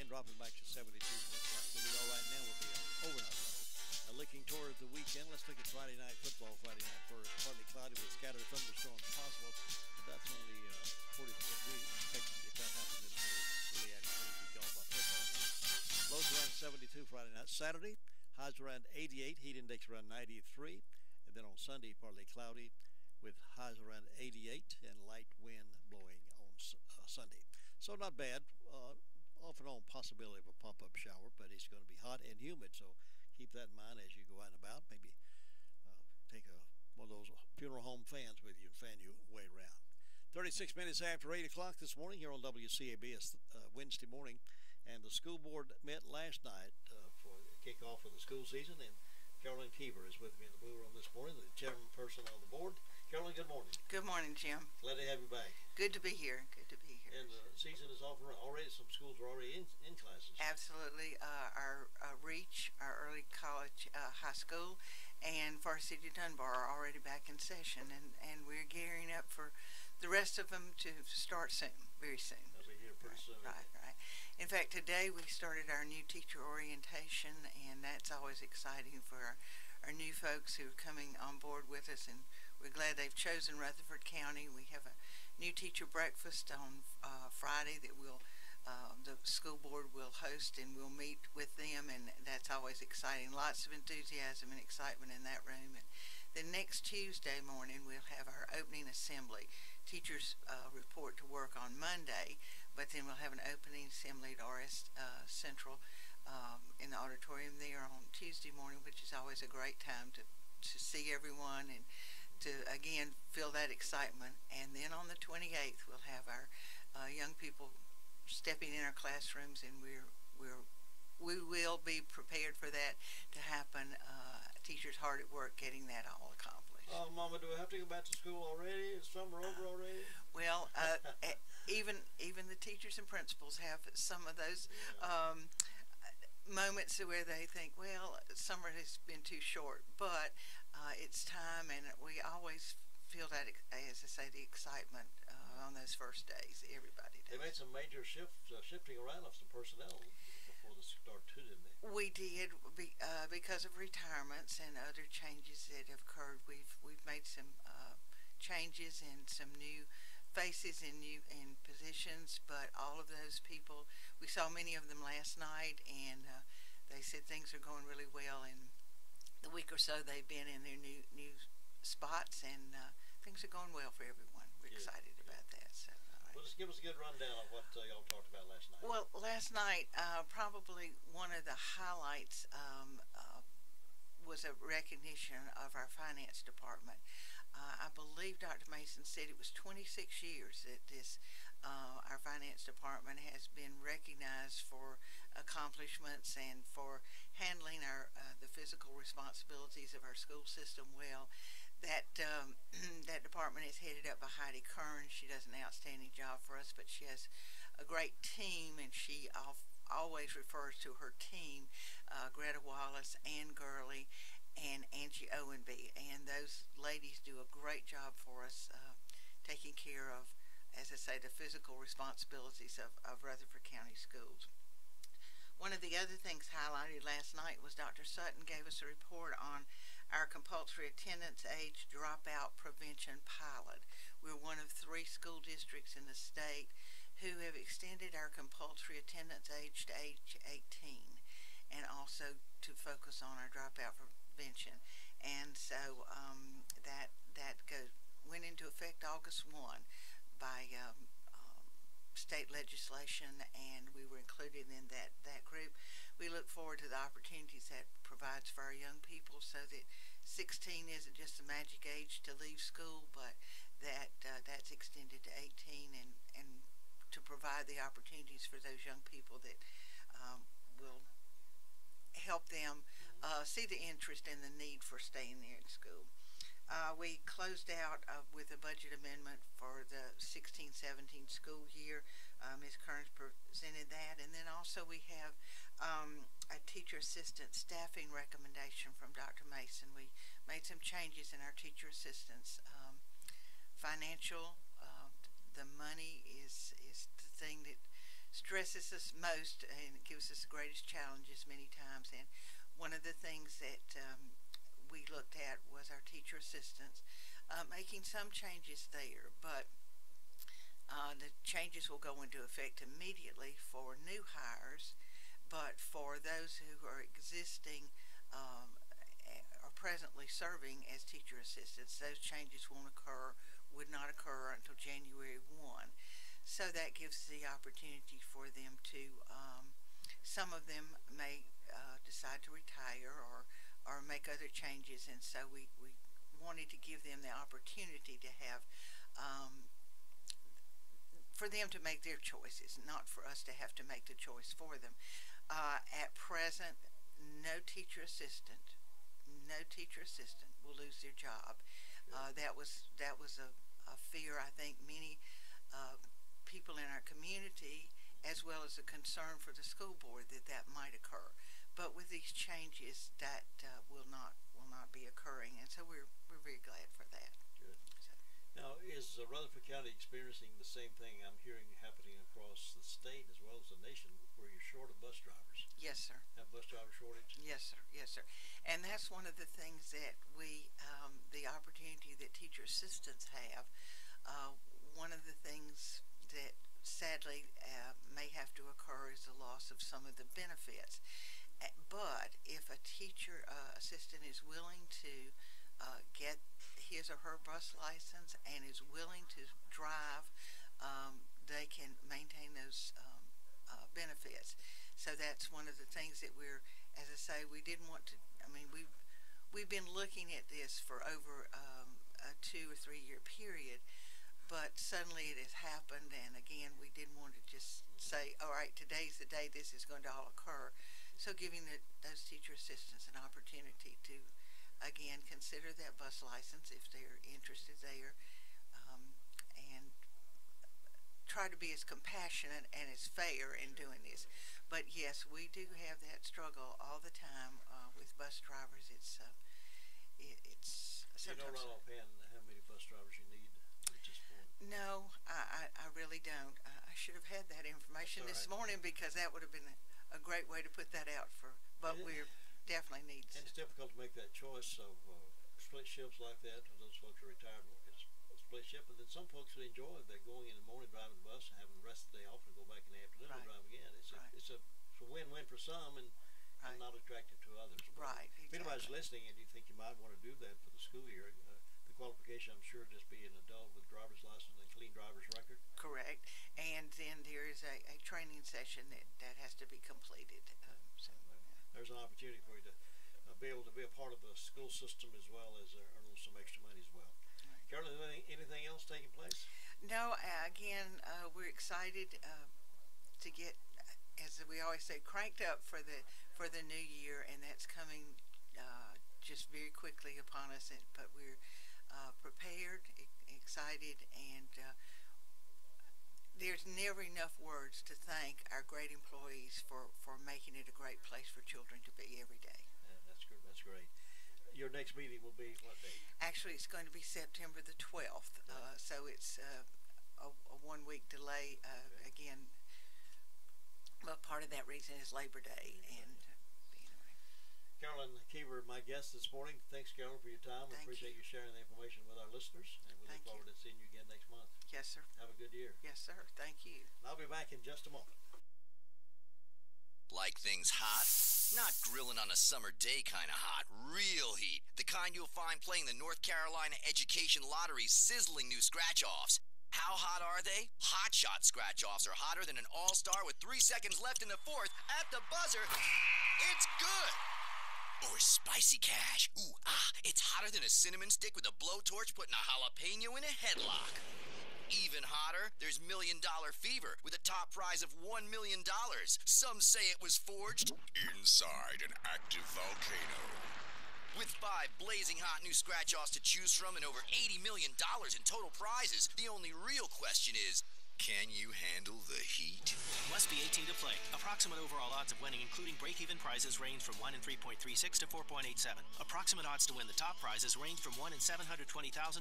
And dropping back to 72. So we are right now will be an overnight low. Now looking toward the weekend, let's look at Friday night football. Friday night first. Partly cloudy with scattered thunderstorms possible. But that's only 40%. We expect if that happens in the early afternoon, be gone by football. Lows around 72 Friday night. Saturday, highs around 88, heat index around 93. And then on Sunday, partly cloudy with highs around 88 and light wind blowing on Sunday. So not bad. Off and on possibility of a pump-up shower, but it's going to be hot and humid. So keep that in mind as you go out and about. Maybe take one of those funeral home fans with you and fan you way around. 36 minutes after 8 o'clock this morning here on WCAB. It's Wednesday morning. And the school board met last night for the kickoff of the school season. And Carolyn Keever is with me in the blue room this morning, the chairperson on the board. Carolyn, good morning. Good morning, Jim. Glad to have you back. Good to be here. Good to be here. And the season is off and running. Already some schools are already in classes. Absolutely. Our REACH, our early college high school, and Varsity Dunbar are already back in session. And we're gearing up for the rest of them to start soon, very soon. They'll be here pretty soon. Right. In fact, today we started our new teacher orientation, and that's always exciting for our new folks who are coming on board with us, and we're glad they've chosen Rutherford County. We have a new teacher breakfast on Friday that the school board will host, and we'll meet with them, and that's always exciting. Lots of enthusiasm and excitement in that room. And then next Tuesday morning, we'll have our opening assembly. Teachers report to work on Monday, but then we'll have an opening assembly at RS Central in the auditorium there on Tuesday morning, which is always a great time to see everyone and to, again, feel that excitement. And then on the 28th, we'll have our young people stepping in our classrooms, and we will be prepared for that to happen. Teachers hard at work getting that all accomplished. Oh, Mama, do we have to go back to school already? Is summer over already? Well, even the teachers and principals have some of those moments where they think, well, summer has been too short, but it's time, and we always feel that, as I say, the excitement on those first days. Everybody does. They made some major shifting around of some personnel before before the start too, didn't they? We did because of retirements and other changes that have occurred. We've made some changes and some new faces in positions, but all of those people, we saw many of them last night, and they said things are going really well. In the week or so they've been in their new spots, and things are going well for everyone. We're excited about that. So. Well, just give us a good rundown of what y'all talked about last night. Well, last night, probably one of the highlights was a recognition of our finance department. I believe Dr. Mason said it was 26 years that our finance department has been recognized for accomplishments and for handling the physical responsibilities of our school system well. That that department is headed up by Heidi Kern. She does an outstanding job for us, but she has a great team, and she always refers to her team, Greta Wallace, Ann Gurley, and Angie Owenby. And those ladies do a great job for us, taking care of, as I say, the physical responsibilities of Rutherford County schools. One of the other things highlighted last night was Dr. Sutton gave us a report on our compulsory attendance age dropout prevention pilot. We're one of 3 school districts in the state who have extended our compulsory attendance age to age 18, and also to focus on our dropout prevention. And so that went into effect August 1 by state legislation, and we were included in that group. We look forward to the opportunities that provides for our young people, so that 16 isn't just a magic age to leave school, but that's extended to 18, and to provide the opportunities for those young people that will help them see the interest and the need for staying there in school. We closed out with a budget amendment for the 16-17 school year. Ms. Kearns presented that, and then also we have a teacher assistant staffing recommendation from Dr. Mason. We made some changes in our teacher assistants. Financial, the money is the thing that stresses us most, and it gives us the greatest challenges many times. And one of the things that we looked at was our teacher assistants, making some changes there, but the changes will go into effect immediately for new hires, but for those who are existing or presently serving as teacher assistants, those changes would not occur until January 1. So that gives the opportunity for them to, some of them may decide to retire or make other changes, and so we wanted to give them the opportunity to have, for them to make their choices, not for us to have to make the choice for them. At present, no teacher assistant will lose their job. That was a fear I think many people in our community, as well as a concern for the school board, that might occur. But with these changes, that will not be occurring, and so we're very glad for that. Good. So. Now, is Rutherford County experiencing the same thing I'm hearing happening across the state as well as the nation, where you're short of bus drivers? Yes, sir. Have bus driver shortage? Yes, sir. Yes, sir. And that's one of the things that the opportunity that teacher assistants have. One of the things that sadly may have to occur is the loss of some of the benefits. But if a teacher assistant is willing to get his or her bus license and is willing to drive, they can maintain those benefits. So that's one of the things that we're, as I say, we didn't want to, I mean, we've been looking at this for over a 2 or 3 year period, but suddenly it has happened, and again, we didn't want to just say, all right, today's the day this is going to all occur. So giving those teacher assistants an opportunity to, again, consider that bus license if they're interested there, and try to be as compassionate and as fair in doing this. But yes, we do have that struggle all the time with bus drivers. It's you know right offhand how many bus drivers you need at this point? No, I really don't. I should have had that information this morning, because that would have been a great way to put that out but we definitely need. And it's difficult to make that choice of split shifts like that for those folks who are retired. It's a split shift, but then some folks who enjoy that going in the morning driving the bus and having the rest of the day off and go back in the afternoon and drive again. It's a win-win for some and not attractive to others. Right. If anybody's listening and you think you might want to do that for the school year, the qualification, I'm sure, just be an adult with driver's license and clean driver's record. Correct. And then there is a training session that has to be completed. There's an opportunity for you to be able to be a part of the school system as well as earn some extra money as well. Right. Carolyn, anything else taking place? No. Again, we're excited to get, as we always say, cranked up for the new year, and that's coming just very quickly upon us. But we're prepared, excited, and there's never enough words to thank our great employees for making it a great place for children to be every day. Yeah, that's good. That's great. Your next meeting will be what day? Actually, it's going to be September the 12th. So it's a 1 week delay. Again, well, part of that reason is Labor Day. And Carolyn Keever, my guest this morning. Thanks, Carolyn, for your time. I appreciate you sharing the information with our listeners, and we look forward to seeing you again next month. Yes, sir. Have a good year. Yes, sir. Thank you. And I'll be back in just a moment. Like things hot? Not grilling on a summer day kind of hot. Real heat. The kind you'll find playing the North Carolina Education Lottery's sizzling new scratch-offs. How hot are they? Hot Shot scratch-offs are hotter than an all-star with 3 seconds left in the fourth. At the buzzer, it's good. Or Spicy Cash. Ooh, it's hotter than a cinnamon stick with a blowtorch putting a jalapeno in a headlock. Even hotter, there's $1 Million Fever with a top prize of $1 million. Some say it was forged inside an active volcano. With 5 blazing hot new scratch-offs to choose from and over $80 million in total prizes, the only real question is, can you handle the heat? Must be 18 to play. Approximate overall odds of winning, including break-even prizes, range from 1 in 3.36 to 4.87. Approximate odds to win the top prizes range from 1 in 720,000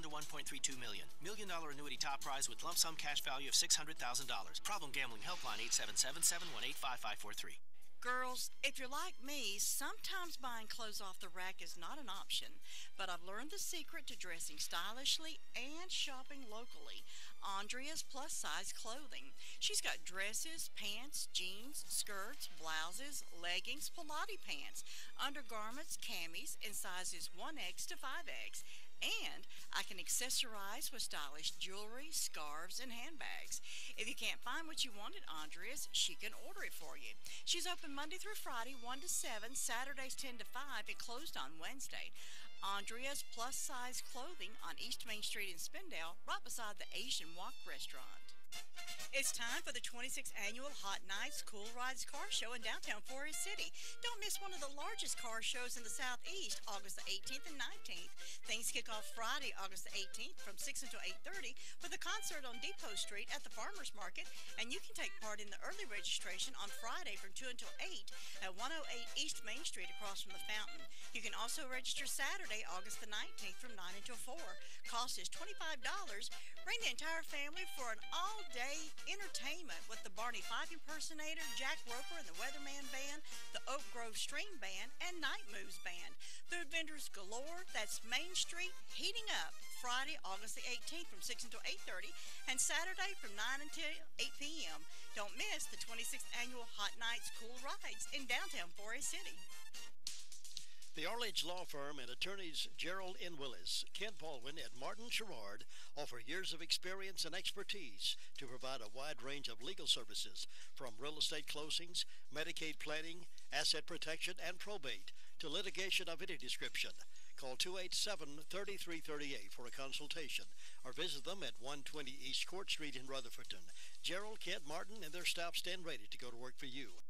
to 1.32 million. $1 million annuity top prize with lump sum cash value of $600,000. Problem Gambling Helpline 877-718-5543. Girls, if you're like me, sometimes buying clothes off the rack is not an option, but I've learned the secret to dressing stylishly and shopping locally. Andrea's Plus Size Clothing. She's got dresses, pants, jeans, skirts, blouses, leggings, Pilates pants, undergarments, camis in sizes 1X to 5X. And I can accessorize with stylish jewelry, scarves, and handbags. If you can't find what you want at Andrea's, she can order it for you. She's open Monday through Friday, 1 to 7, Saturdays 10 to 5, and closed on Wednesday. Andrea's Plus Size Clothing on East Main Street in Spindale, right beside the Asian Wok restaurant. It's time for the 26th Annual Hot Nights Cool Rides Car Show in downtown Forest City. Don't miss one of the largest car shows in the Southeast, August the 18th and 19th. Things kick off Friday, August the 18th from 6 until 8:30 with a concert on Depot Street at the Farmers Market, and you can take part in the early registration on Friday from 2 until 8 at 108 East Main Street across from the fountain. You can also register Saturday, August the 19th from 9 until 4. Cost is $25. Bring the entire family for an all-day entertainment with the Barney Fife impersonator, Jack Roper and the Weatherman Band, the Oak Grove String Band, and Night Moves Band. Food vendors galore. That's Main Street heating up. Friday, August the 18th from 6 until 8:30, and Saturday from 9 until 8 p.m. Don't miss the 26th Annual Hot Nights Cool Rides in downtown Forest City. The Arledge Law Firm and attorneys Gerald N. Willis, Kent Baldwin, and Martin Sherrard offer years of experience and expertise to provide a wide range of legal services, from real estate closings, Medicaid planning, asset protection, and probate, to litigation of any description. Call 287-3338 for a consultation, or visit them at 120 East Court Street in Rutherfordton. Gerald, Kent, Martin, and their staff stand ready to go to work for you.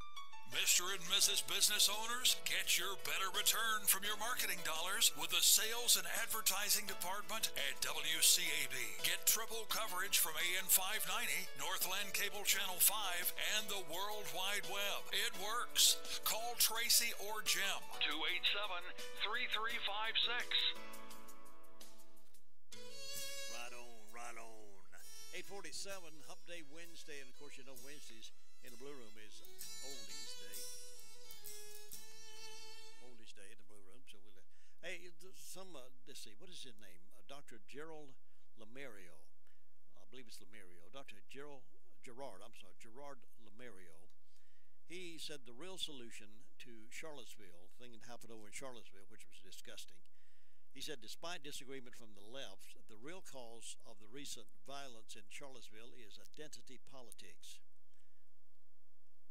Mr. and Mrs. Business Owners, get your better return from your marketing dollars with the Sales and Advertising Department at WCAB. Get triple coverage from AM 590, Northland Cable Channel 5, and the World Wide Web. It works. Call Tracy or Jim. 287-3356. Right on. 847, Hump Day Wednesday, and of course you know Wednesdays in the Blue Room is Oldies Day. let's see, what is his name? Dr. Gerald Lamario. I believe it's Lamario. Gerard Lamario. He said the real solution to Charlottesville, the thing that happened over in Charlottesville, which was disgusting. He said, despite disagreement from the left, the real cause of the recent violence in Charlottesville is identity politics.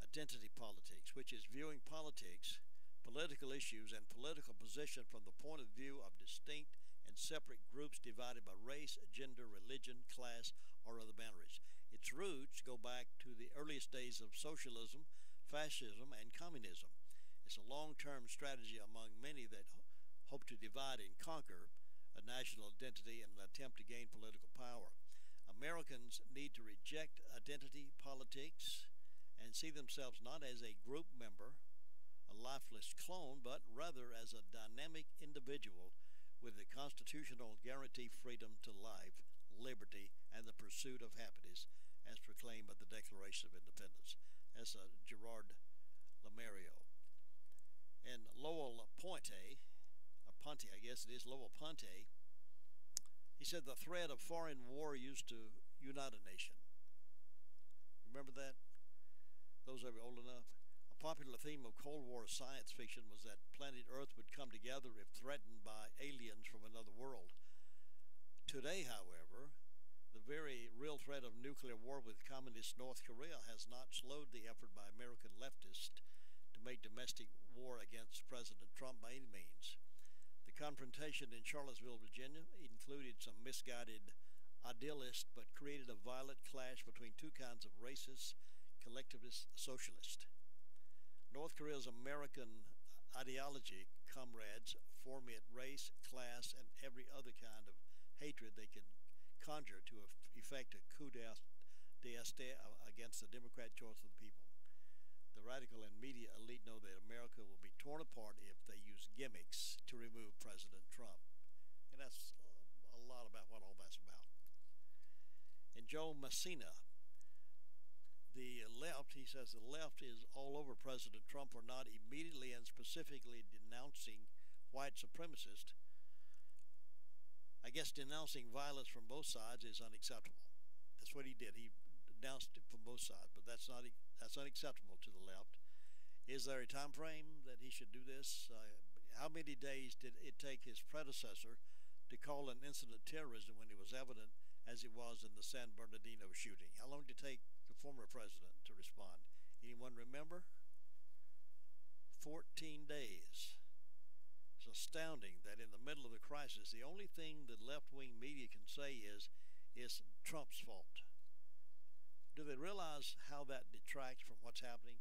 Identity politics, which is viewing politics, political issues, and political position from the point of view of distinct and separate groups divided by race, gender, religion, class, or other boundaries. Its roots go back to the earliest days of socialism, fascism, and communism. It's a long-term strategy among many that hope to divide and conquer a national identity in an attempt to gain political power. Americans need to reject identity politics and see themselves not as a group member, a lifeless clone, but rather as a dynamic individual with the constitutional guarantee freedom to life, liberty, and the pursuit of happiness as proclaimed by the Declaration of Independence. That's Gerard Lamario. And Lowell Ponte, I guess it is, Lowell Ponte, he said the threat of foreign war used to unite a nation. Remember that? Those of you old enough? A popular theme of Cold War science fiction was that planet Earth would come together if threatened by aliens from another world. Today, however, the very real threat of nuclear war with communist North Korea has not slowed the effort by American leftists to make domestic war against President Trump by any means. The confrontation in Charlottesville, Virginia, included some misguided idealists, but created a violent clash between two kinds of racist, collectivist socialists. North Korea's American ideology, comrades, foment race, class, and every other kind of hatred they can conjure to effect a coup d'etat against the democratic choice of the people. The radical and media elite know that America will be torn apart if they use gimmicks to remove President Trump. And that's a lot about what all that's about. And Joe Messina, the left, he says the left is all over President Trump for not immediately and specifically denouncing white supremacists. I guess denouncing violence from both sides is unacceptable. That's what he did. He denounced it from both sides, but that's unacceptable to the left. Is there a time frame that he should do this? How many days did it take his predecessor to call an incident terrorism when it was evident as it was in the San Bernardino shooting? How long did it take the former president to respond? Anyone remember? 14 days. It's astounding that in the middle of the crisis, the only thing that left-wing media can say is it's Trump's fault. Do they realize how that detracts from what's happening?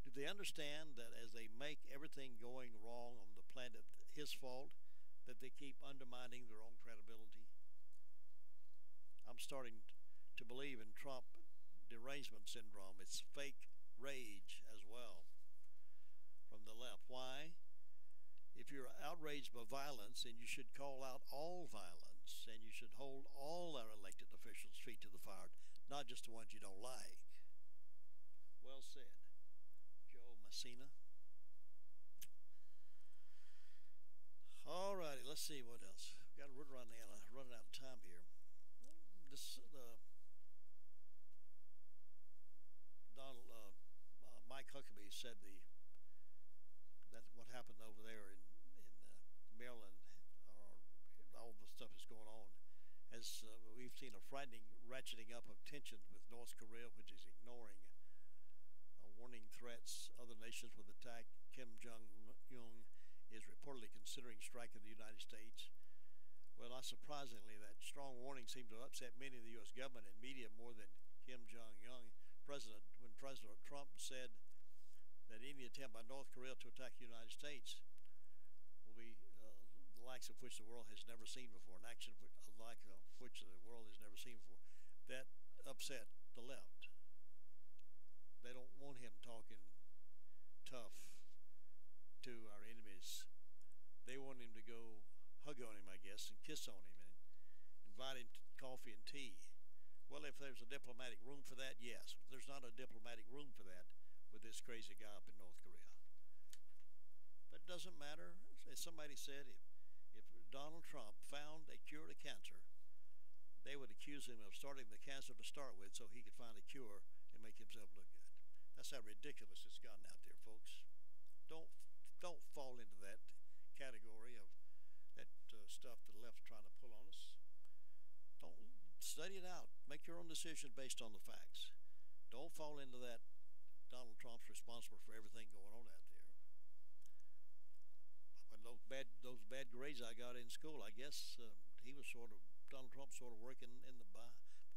Do they understand that as they make everything going wrong on the planet his fault, that they keep undermining their own credibility? I'm starting to believe in Trump derangement syndrome. It's fake rage as well from the left. Why? If you're outraged by violence, then you should call out all violence, and you should hold all our elected officials' feet to the fire, not just the ones you don't like. Well said, Joe Messina. All righty, let's see what else. Got to run out of time here. Mike Huckabee said that's what happened over there in Maryland, or all the stuff that's going on. As we've seen a frightening ratcheting up of tensions with North Korea, which is ignoring warning threats other nations would attack. Kim Jong-un is reportedly considering striking the United States. Well, not surprisingly, that strong warning seemed to upset many of the U.S. government and media more than Kim Jong-un. When President Trump said that any attempt by North Korea to attack the United States will be the likes of which the world has never seen before, an action like which the world has never seen before, that upset the left. They don't want him talking tough to our enemies. They want him to go hug on him, I guess, and kiss on him and invite him to coffee and tea. Well, if there's a diplomatic room for that, yes. There's not a diplomatic room for that with this crazy guy up in North Korea. But it doesn't matter. As somebody said, Donald Trump found a cure to cancer, they would accuse him of starting the cancer to start with so he could find a cure and make himself look good. That's how ridiculous it's gotten out there, folks. Don't fall into that category of that stuff the left's trying to pull on us. Don't study it out. Make your own decision based on the facts. Don't fall into that Donald Trump's responsible for everything going on out there. When those bad grades I got in school, I guess Donald Trump sort of working in the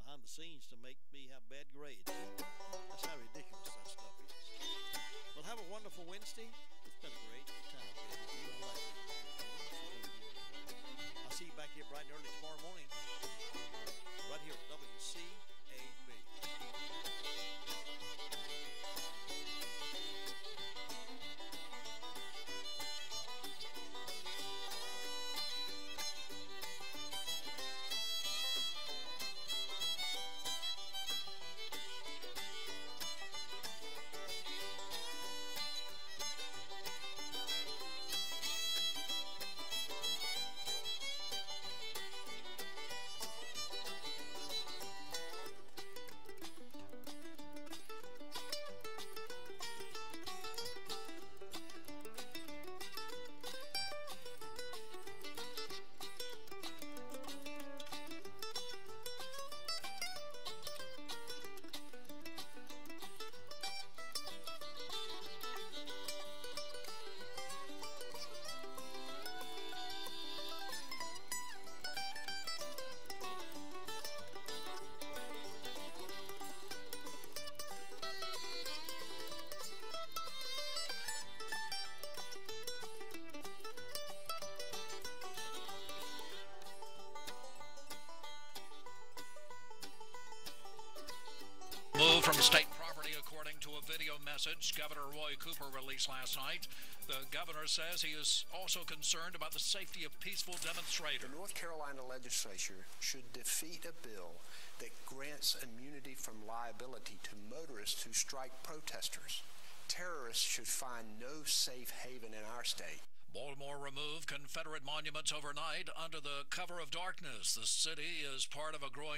behind the scenes to make me have bad grades. That's how ridiculous that stuff is. Well, have a wonderful Wednesday. It's been a great time. I'll see you back here bright and early tomorrow morning, right here at WCAB. Move from state property, according to a video message Governor Roy Cooper released last night. The governor says he is also concerned about the safety of peaceful demonstrators. The North Carolina legislature should defeat a bill that grants immunity from liability to motorists who strike protesters. Terrorists should find no safe haven in our state. Baltimore removed Confederate monuments overnight under the cover of darkness. The city is part of a growing